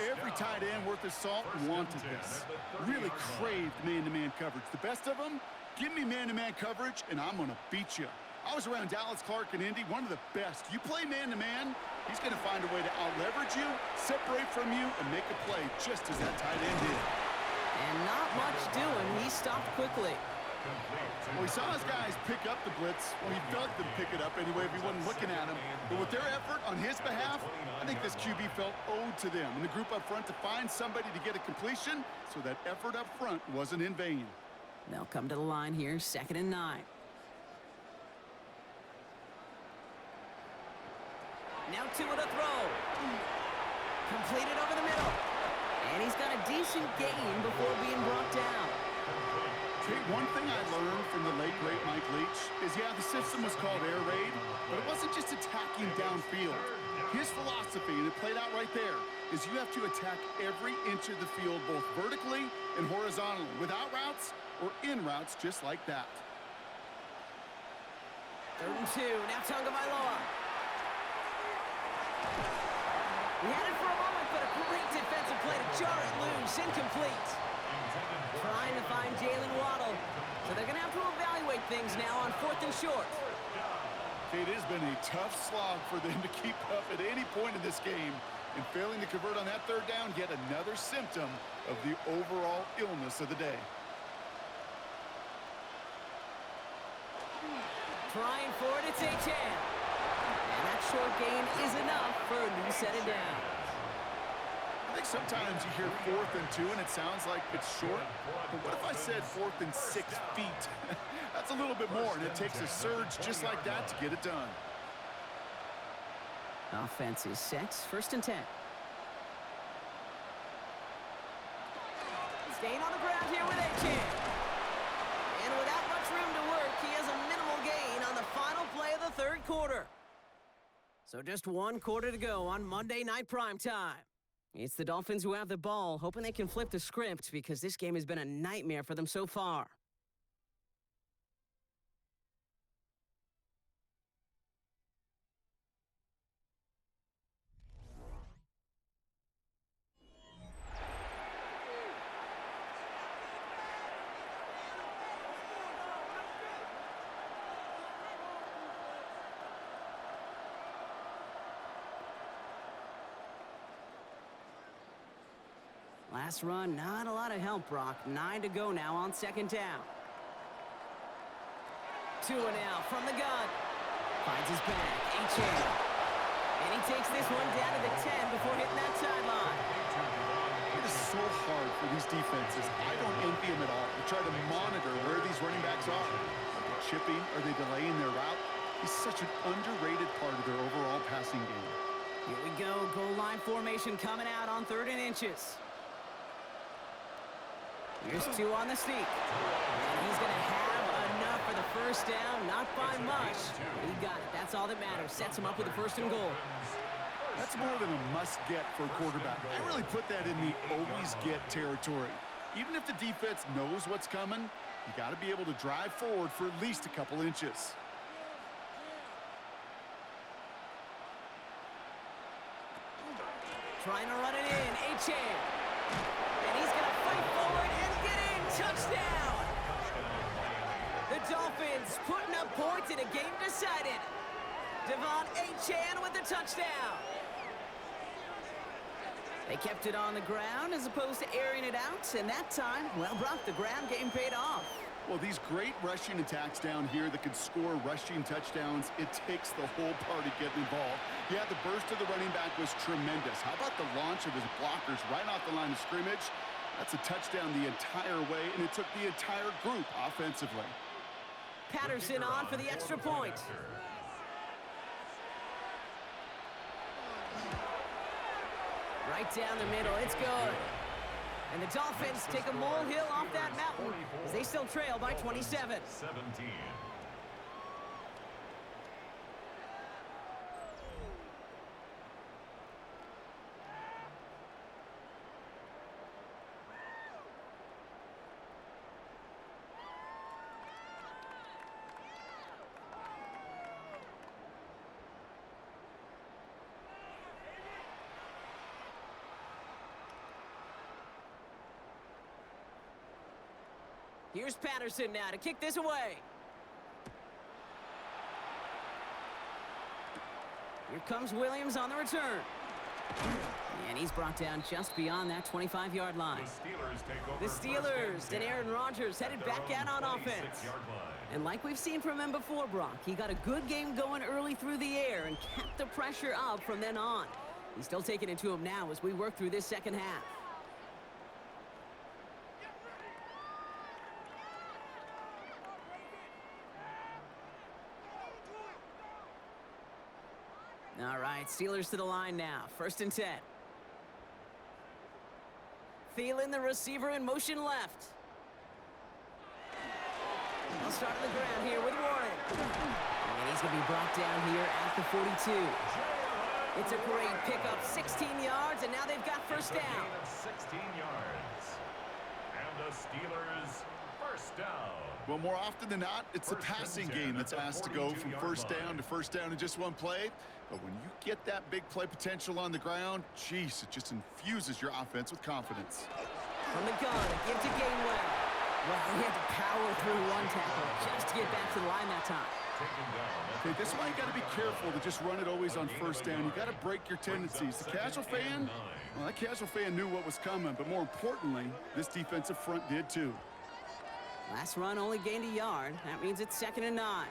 Speaker 3: Every tight end worth his salt wanted this. Really craved man-to-man coverage. The best of them, give me man-to-man coverage, and I'm going to beat you. I was around Dallas Clark and Indy, one of the best. You play man-to-man, he's going to find a way to out-leverage you, separate from you, and make a play just as that tight end did.
Speaker 1: And not much doing. He stopped quickly.
Speaker 3: Well, he saw his guys pick up the blitz. Well, he felt them pick it up anyway if he wasn't looking at him. But with their effort on his behalf, I think this QB felt owed to them and the group up front to find somebody to get a completion so that effort up front wasn't in vain.
Speaker 1: They'll come to the line here, 2nd and 9. Now Tua to throw. Completed over the middle. And he's got a decent gain before being brought down.
Speaker 3: Kate, one thing I learned from the late, great Mike Leach is, yeah, the system was called air raid, but it wasn't just attacking downfield. His philosophy, and it played out right there, is you have to attack every inch of the field, both vertically and horizontally, without routes or in routes just like that.
Speaker 1: 3rd and 2, now Tagovailoa. We had it for a moment, but a great defensive play to jar it loose, incomplete. Trying to find Jalen Waddle, so they're going to have to evaluate things now on 4th and short.
Speaker 3: It has been a tough slog for them to keep up at any point in this game. And failing to convert on that third down, yet another symptom of the overall illness of the day.
Speaker 1: Trying for it, it's Achane. And that short gain is enough for a new set of downs.
Speaker 3: I think sometimes you hear 4th and 2 and it sounds like it's short. But what if I said 4th and 6 feet? That's a little bit more, and it takes a surge just like that to get it done.
Speaker 1: Offense is set. 1st and 10. Staying on the ground here with Achane. And without much room to work, he has a minimal gain on the final play of the 3rd quarter. So just 1 quarter to go on Monday Night Primetime. It's the Dolphins who have the ball, hoping they can flip the script because this game has been a nightmare for them so far. Last run, not a lot of help, Brock. 9 to go now on 2nd down. 2 now from the gun. Finds his back, Achane. And he takes this one down to the 10 before hitting that sideline.
Speaker 3: It is so hard for these defenses. I don't envy them at all. They try to monitor where these running backs are. Are they chipping? Are they delaying their route? He's such an underrated part of their overall passing game.
Speaker 1: Here we go. Goal line formation coming out on 3rd and inches. Here's 2 on the sneak. And he's going to have enough for the 1st down. Not by much. He got it. That's all that matters. Sets him up with the 1st and goal.
Speaker 3: That's more than a must-get for a quarterback. I really put that in the always-get territory. Even if the defense knows what's coming, you got to be able to drive forward for at least a couple inches.
Speaker 1: Trying to run it in. Achane. And he's going to fight forward and get in. Touchdown. The Dolphins putting up points in a game decided. Devon Achane with the touchdown. They kept it on the ground as opposed to airing it out. And that time, well, Brock, the ground game paid off.
Speaker 3: Well, these great rushing attacks down here that can score rushing touchdowns, it takes the whole party getting involved. Yeah, the burst of the running back was tremendous. How about the launch of his blockers right off the line of scrimmage? That's a touchdown the entire way, and it took the entire group offensively.
Speaker 1: Patterson on for the extra point. Right down the middle, it's good. And the Dolphins take a molehill off that mountain as they still trail by 27.
Speaker 2: 17.
Speaker 1: Here's Patterson now to kick this away. Here comes Williams on the return. And he's brought down just beyond that 25-yard line. The Steelers and Aaron Rodgers headed back out on offense. And like we've seen from him before, Brock, he got a good game going early through the air and kept the pressure up from then on. He's still taking it to him now as we work through this second half. All right, Steelers to the line now. 1st and 10. Thielen, the receiver, in motion left. They'll start on the ground here with Warren. And he's going to be brought down here at the 42. It's a great pickup, 16 yards, and now they've got 1st down.
Speaker 2: 16 yards. And the Steelers 1st down.
Speaker 3: Well, more often than not, it's the passing game that's asked to go from 1st down to 1st down in just one play. But when you get that big play potential on the ground, geez, it just infuses your offense with confidence.
Speaker 1: From the gun, give to Gainwell. Well, he had to power through one tackle just to get back to the line that time.
Speaker 3: Okay, this is why you got to be careful to just run it always on first down. You got to break your tendencies. The casual fan, well, that casual fan knew what was coming, but more importantly, this defensive front did too.
Speaker 1: Last run only gained a yard. That means it's 2nd and 9.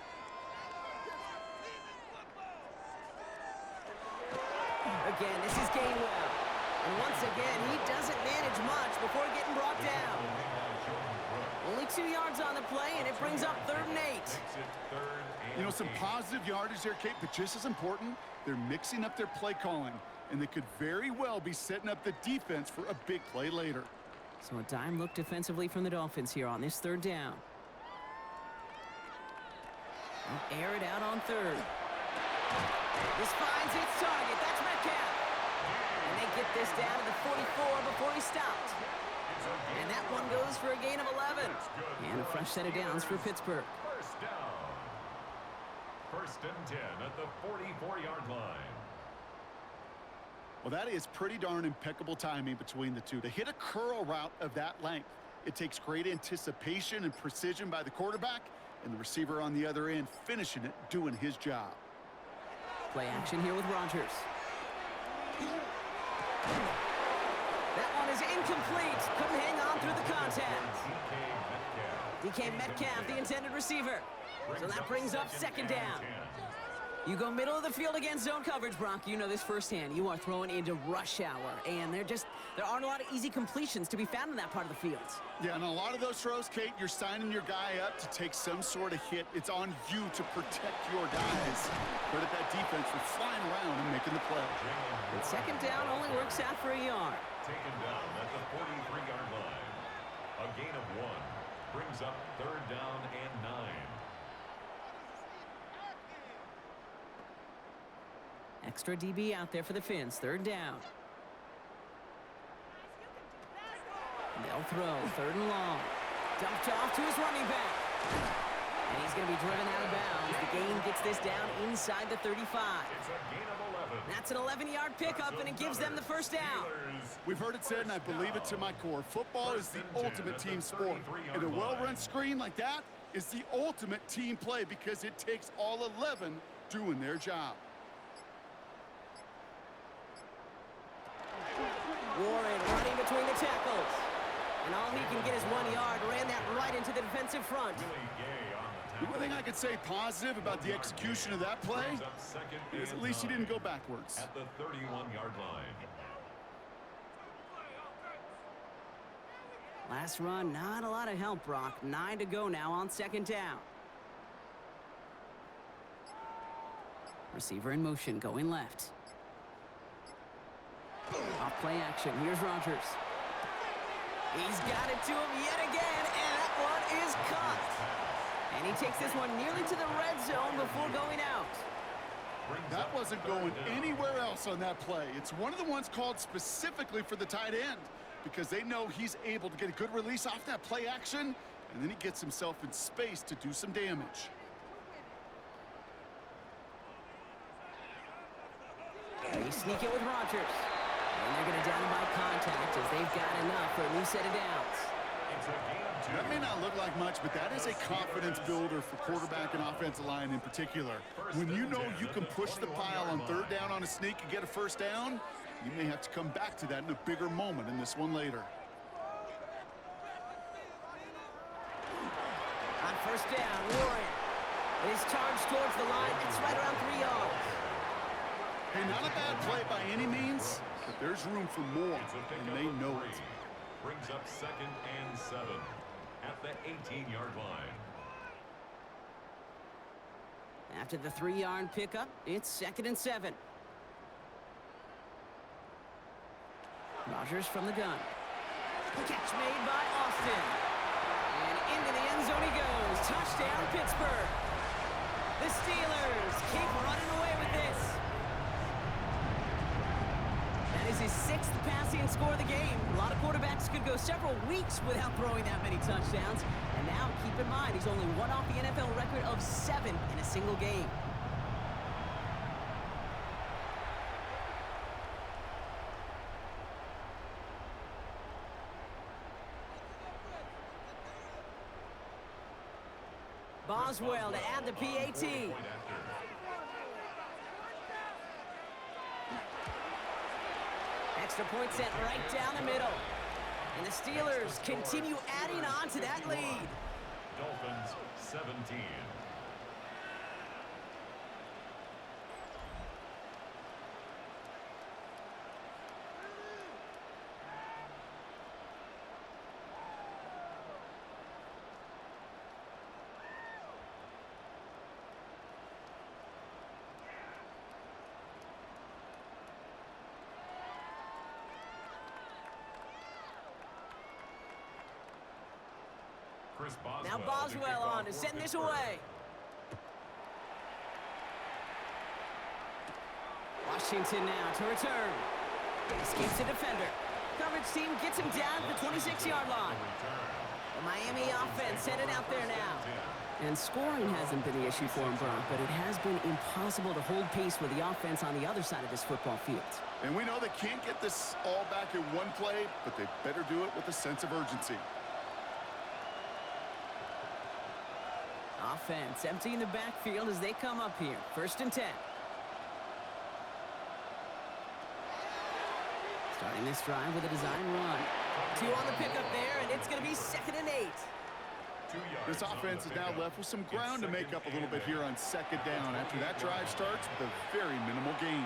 Speaker 1: Again, this is Gainwell. And once again, he doesn't manage much before getting brought down. Only 2 yards on the play, and it brings up 3rd and 8.
Speaker 3: You know, some positive yardage there, Kate, but just as important, they're mixing up their play calling, and they could very well be setting up the defense for a big play later.
Speaker 1: So a dime look defensively from the Dolphins here on this 3rd down. They'll air it out on 3rd. This finds its target. That's Metcalf. And they get this down to the 44 before he stopped. And that one goes for a gain of 11. And a fresh set of downs for Pittsburgh.
Speaker 2: First down. 1st and 10 at the 44-yard line.
Speaker 3: Well, that is pretty darn impeccable timing between the two. To hit a curl route of that length, it takes great anticipation and precision by the quarterback, and the receiver on the other end finishing it, doing his job.
Speaker 1: Play action here with Rodgers. That one is incomplete. Couldn't hang on through the contact. DK Metcalf, the intended receiver. So that brings up 2nd down. You go middle of the field against zone coverage, Brock. You know this firsthand. You are throwing into rush hour, and there aren't a lot of easy completions to be found in that part of the field.
Speaker 3: Yeah, and a lot of those throws, Kate, you're signing your guy up to take some sort of hit. It's on you to protect your guys. Credit that defense for flying around and making the play.
Speaker 1: And 2nd down only works out for a yard.
Speaker 2: Taken down at the 43-yard line. A gain of 1 brings up 3rd down and 9.
Speaker 1: Extra DB out there for the Finns. 3rd down. They'll throw. 3rd and long. Dumped off to his running back. And he's going to be driven out of bounds. The gain gets this down inside the 35.
Speaker 2: It's a gain of 11.
Speaker 1: That's an 11-yard pickup, and it gives them the 1st down.
Speaker 3: We've heard it said, and I believe it to my core, football is the ultimate team sport. And a well-run screen like that is the ultimate team play because it takes all 11 doing their job.
Speaker 1: Warren running between the tackles. And all he can get is 1 yard. Ran that right into the defensive front.
Speaker 3: The one thing I could say positive about the execution of that play is at least he didn't go backwards.
Speaker 2: At the 31-yard line.
Speaker 1: Last run, not a lot of help, Brock. 9 to go now on 2nd down. Receiver in motion, going left. Off play action. Here's Rodgers. He's got it to him yet again, and that one is caught. And he takes this one nearly to the red zone before going out.
Speaker 3: That wasn't going anywhere else on that play. It's one of the ones called specifically for the tight end because they know he's able to get a good release off that play action, and then he gets himself in space to do some damage.
Speaker 1: They sneak it with Rodgers. And they're going to down by contact as they've got enough for a new set of downs.
Speaker 3: That may not look like much, but that is a confidence builder for quarterback and offensive line in particular. When you know you can push the pile on 3rd down on a sneak and get a 1st down, you may have to come back to that in a bigger moment in this one later.
Speaker 1: On 1st down, Warren is charged towards the line. It's right around 3 yards.
Speaker 3: Hey, not a bad play by any means, but there's room for more, and they know it.
Speaker 2: Brings up 2nd and 7 at the 18-yard line.
Speaker 1: After the 3-yard pickup, it's 2nd and 7. Rodgers from the gun. Catch made by Austin. And into the end zone he goes. Touchdown, Pittsburgh. The Steelers keep running away with this. That is his 6th passing score of the game. A lot of quarterbacks could go several weeks without throwing that many touchdowns. And now, keep in mind, he's only one off the NFL record of 7 in a single game. Boswell to add the PAT. Extra point sent right down the middle. And the Steelers continue adding on to that lead.
Speaker 2: Dolphins 17.
Speaker 1: Now Boswell on to send this away. Washington now to return. Escapes the defender. Coverage team gets him down at the 26-yard line. The Miami offense headed out there now. And scoring hasn't been the issue for him, Brock, but it has been impossible to hold pace with the offense on the other side of this football field.
Speaker 3: And we know they can't get this all back in one play, but they better do it with a sense of urgency.
Speaker 1: Offense emptying the backfield as they come up here. 1st and 10. Starting this drive with a design run. 2 on the pickup there, and it's going to be 2nd and 8.
Speaker 3: This offense is now left with some ground to make up a little bit here on 2nd down after that drive starts with a very minimal gain.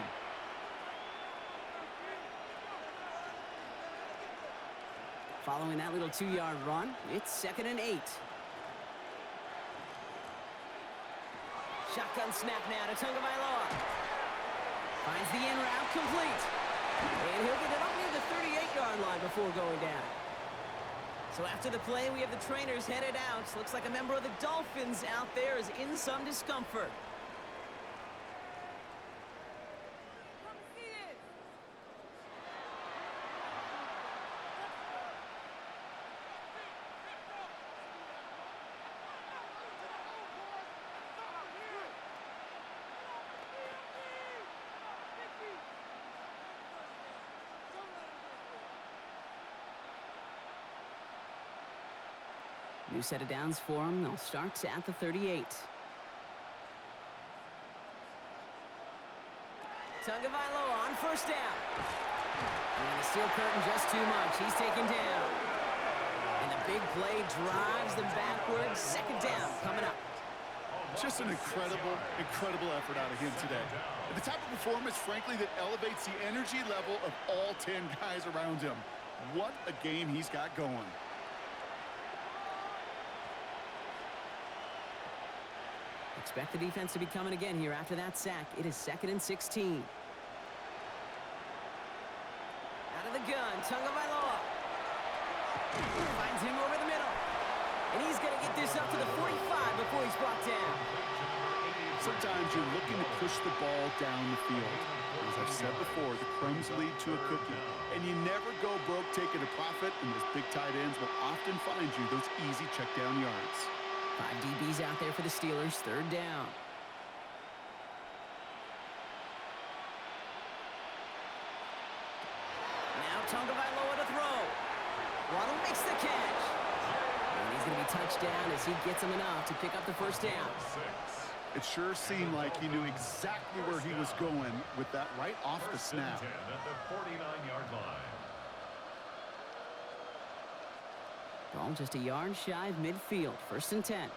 Speaker 1: Following that little 2-yard run, it's 2nd and 8. Shotgun snap now to Tagovailoa. Finds the in route complete. And he'll get it up near the 38-yard line before going down. So after the play, we have the trainers headed out. Looks like a member of the Dolphins out there is in some discomfort. New set of downs for them. They'll start at the 38. Tagovailoa on 1st down. And the steel curtain just too much. He's taken down. And the big play drives them backwards. 2nd down coming up.
Speaker 3: Just an incredible effort out of him today. And the type of performance, frankly, that elevates the energy level of all 10 guys around him. What a game he's got going.
Speaker 1: Expect the defense to be coming again here after that sack. It is 2nd and 16. Out of the gun, Tagovailoa. Finds him over the middle. And he's going to get this up to the 45 before he's brought down.
Speaker 3: Sometimes you're looking to push the ball down the field. As I've said before, the crumbs lead to a cookie. And you never go broke taking a profit, and those big tight ends will often find you those easy check down yards.
Speaker 1: 5 DBs out there for the Steelers. 3rd down. Now Tagovailoa to throw. Waddle makes the catch. And he's going to be touched down as he gets him enough to pick up the 1st down.
Speaker 3: It sure seemed like he knew exactly where he was going with that right off the snap.
Speaker 2: At the 49-yard line.
Speaker 1: Ball just a yard shy of midfield. 1st and 10.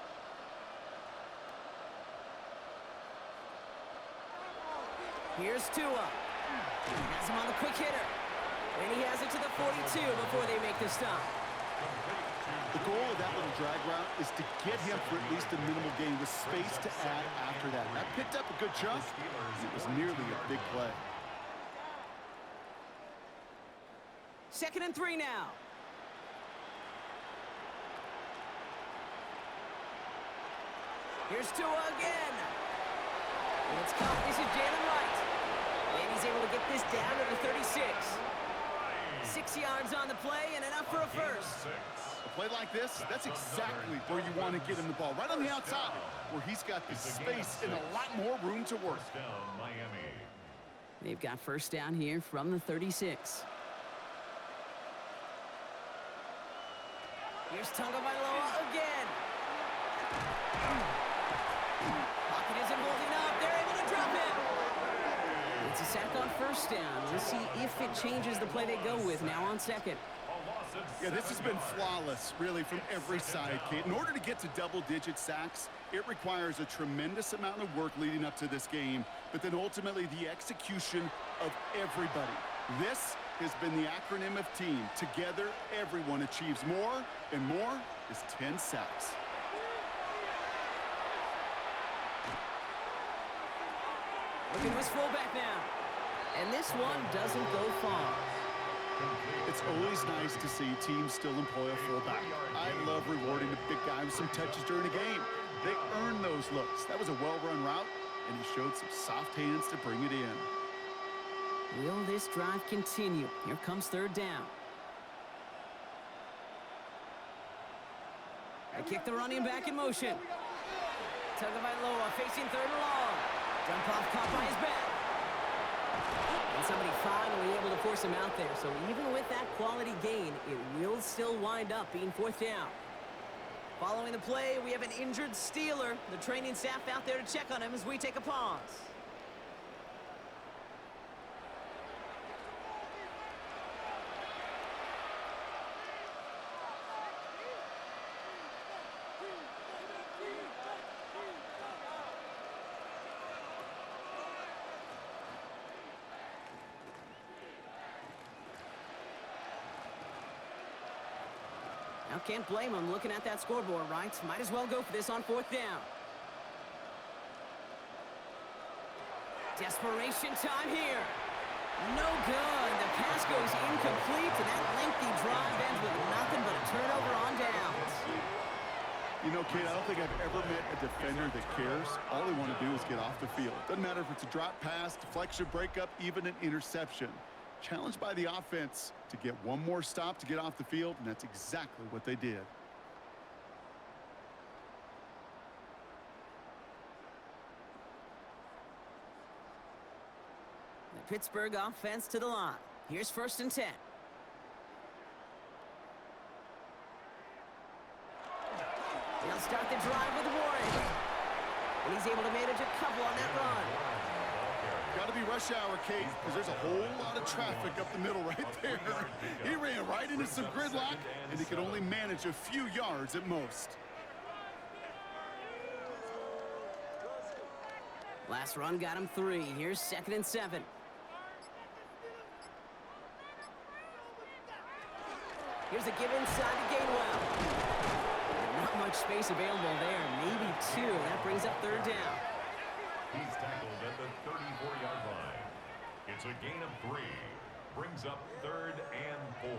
Speaker 1: Here's Tua. Has him on the quick hitter. And he has it to the 42 before they make the stop.
Speaker 3: The goal of that little drag route is to get him for at least a minimal gain with space to add after that. That picked up a good chunk. It was nearly a big play.
Speaker 1: 2nd and 3 now. Here's Tua again. And it's caught. This is Jalen Wright. And he's able to get this down to the 36. 6 yards on the play and enough for a 1st.
Speaker 3: A play like this, that's exactly where you want to get him the ball. Right on the outside, where he's got the space and a lot more room to work.
Speaker 1: They've got 1st down here from the 36. Here's Tagovailoa again. Pocket isn't holding up. They're able to drop it. It's a sack on first down. We'll see if it changes the play they go with now on second.
Speaker 3: Yeah, this has been flawless, really, from every side, Kate. In order to get to double-digit sacks, it requires a tremendous amount of work leading up to this game, but then ultimately the execution of everybody. This has been the acronym of team. Together, everyone achieves more, and more is 10 sacks.
Speaker 1: Looking to his fullback now. And this one doesn't go far.
Speaker 3: It's always nice to see teams still employ a fullback. I love rewarding the big guy with some touches during a game. They earn those looks. That was a well-run route, and he showed some soft hands to bring it in.
Speaker 1: Will this drive continue? Here comes third down. They kick the running back in motion. Tagovailoa facing third and long. Jump off caught by his back. And somebody finally able to force him out there. So even with that quality gain, it will still wind up being fourth down. Following the play, we have an injured Steeler. The training staff out there to check on him as we take a pause. Now, can't blame him looking at that scoreboard, right? Might as well go for this on fourth down. Desperation time here. No good. The pass goes incomplete, and that lengthy drive ends with nothing but a turnover on downs.
Speaker 3: You know, Kate, I don't think I've ever met a defender that cares. All they want to do is get off the field. Doesn't matter if it's a drop pass, deflection, breakup, even an interception. Challenged by the offense to get one more stop to get off the field, and that's exactly what they did.
Speaker 1: The Pittsburgh offense to the line. Here's first and 10. They'll start the drive with Warren. And he's able to manage a couple on that run.
Speaker 3: Got to be rush hour, Kate, because there's a whole lot of traffic up the middle right there. He ran right into some gridlock, and he could only manage a few yards at most.
Speaker 1: Last run got him 3. Here's second and 7. Here's a give inside to Gainwell. Not much space available there. Maybe 2. That brings up third down.
Speaker 2: He's tackled at the 34-yard line. It's a gain of 3. Brings up third and 4.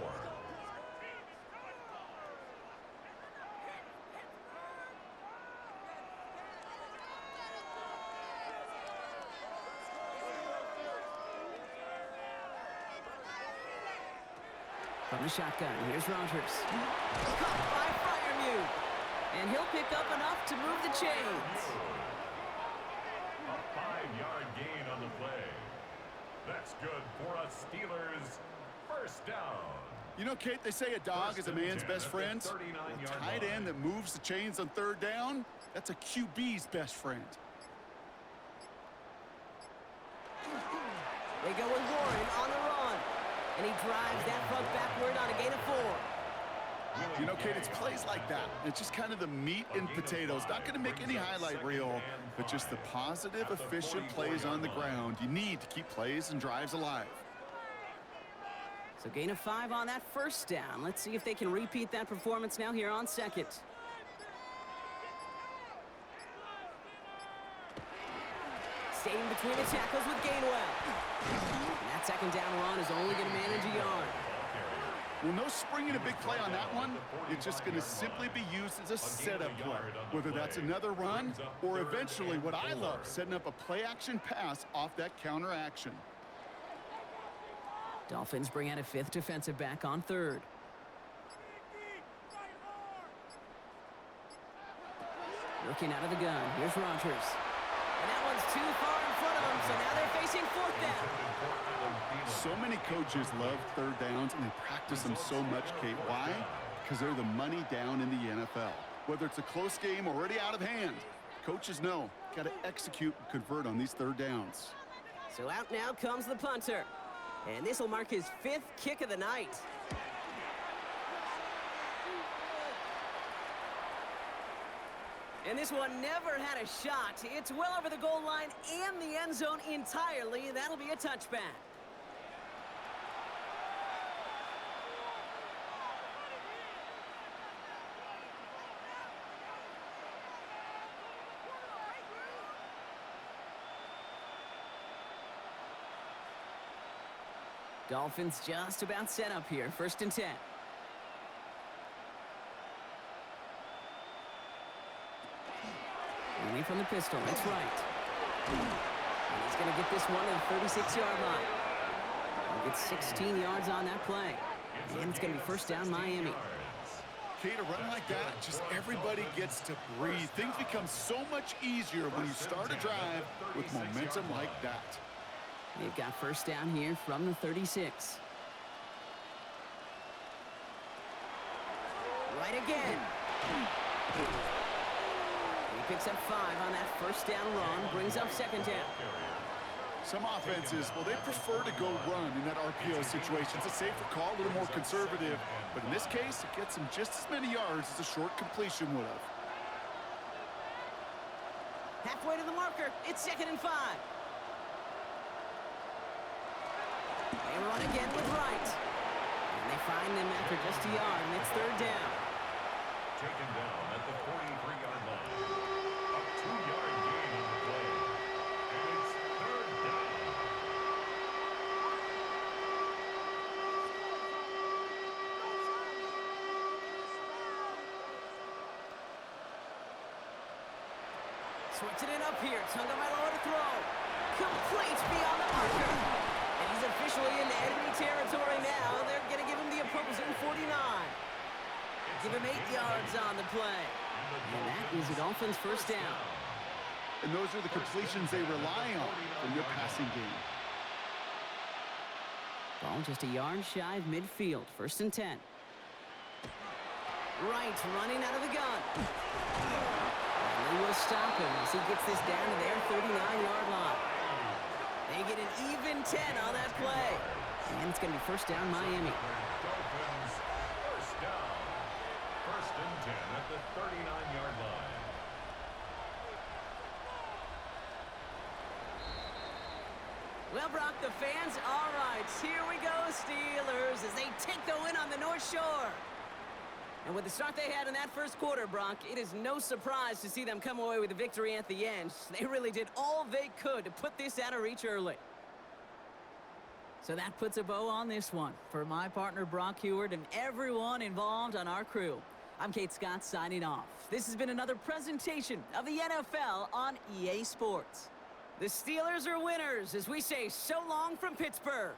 Speaker 1: From the shotgun, here's Rodgers. Caught by Freiermuth. And he'll pick up enough to move the chains.
Speaker 2: A 5-yard gain on the play. That's good for a Steelers first down.
Speaker 3: You know, Kate, they say a dog is a man's best friend. A tight end that moves the chains on third down, that's a QB's best friend.
Speaker 1: They go with Warren on the run. And he drives that front backward on a gain of 4.
Speaker 3: You know, Kate, it's plays like that. It's just kind of the meat and potatoes. Not going to make any highlight reel, but just the positive, efficient plays on the ground. You need to keep plays and drives alive.
Speaker 1: So gain of 5 on that first down. Let's see if they can repeat that performance now here on second. Staying between the tackles with Gainwell. And that second down run is only going to manage a yard.
Speaker 3: Well, no springing a big play on that one. It's just going to simply be used as a setup play, whether that's another run or eventually what I love, setting up a play-action pass off that counter action.
Speaker 1: Dolphins bring out a 5th defensive back on third. Looking out of the gun, here's Rodgers. And that one's too far in front of him, so now they're facing fourth down.
Speaker 3: So many coaches love third downs, and they practice them so much, Kate. Why? Because they're the money down in the NFL. Whether it's a close game already out of hand, coaches know, got to execute and convert on these third downs.
Speaker 1: So out now comes the punter. And this will mark his 5th kick of the night. And this one never had a shot. It's well over the goal line and the end zone entirely. That'll be a touchback. Dolphins just about set up here. 1st and 10. Away from the pistol. It's right. And he's going to get this one to the 36-yard line. He'll get 16 yards on that play. And it's going to be 1st down Miami.
Speaker 3: Kate, a run like that, just everybody gets to breathe. Things become so much easier when you start a drive with momentum like that.
Speaker 1: They've got 1st down here from the 36. Right again. He picks up 5 on that 1st down run, brings up 2nd down.
Speaker 3: Some offenses, well, they prefer to go run in that RPO situation. It's a safer call, a little more conservative. But in this case, it gets them just as many yards as a short completion would have.
Speaker 1: Halfway to the marker. It's 2nd and 5. They run again with Wright. And they find him after just a yard, and it's 3rd down.
Speaker 2: Taken down at the 43-yard line. A 2-yard gain on the play. And it's 3rd down.
Speaker 1: Switching it up here. Tagovailoa to throw. Complete beyond the marker. And he's officially in enemy territory now. They're going to give him the opposing 49. Give him 8 yards on the play. And that is the Dolphins' 1st down.
Speaker 3: And those are the completions they rely on from their passing game.
Speaker 1: Ball just a yard shy of midfield. 1st and 10. Wright running out of the gun. And they will stop him as he gets this down to their 39-yard line. They get an even 10 on that play. And it's going to be 1st down Miami.
Speaker 2: Dolphins, 1st down. 1st and 10 at the 39-yard line.
Speaker 1: Well, Brock, the fans, all right, here we go, Steelers, as they take the win on the North Shore. And with the start they had in that 1st quarter, Brock, it is no surprise to see them come away with a victory at the end. They really did all they could to put this out of reach early. So that puts a bow on this one. For my partner, Brock Heward, and everyone involved on our crew, I'm Kate Scott signing off. This has been another presentation of the NFL on EA Sports. The Steelers are winners as we say so long from Pittsburgh.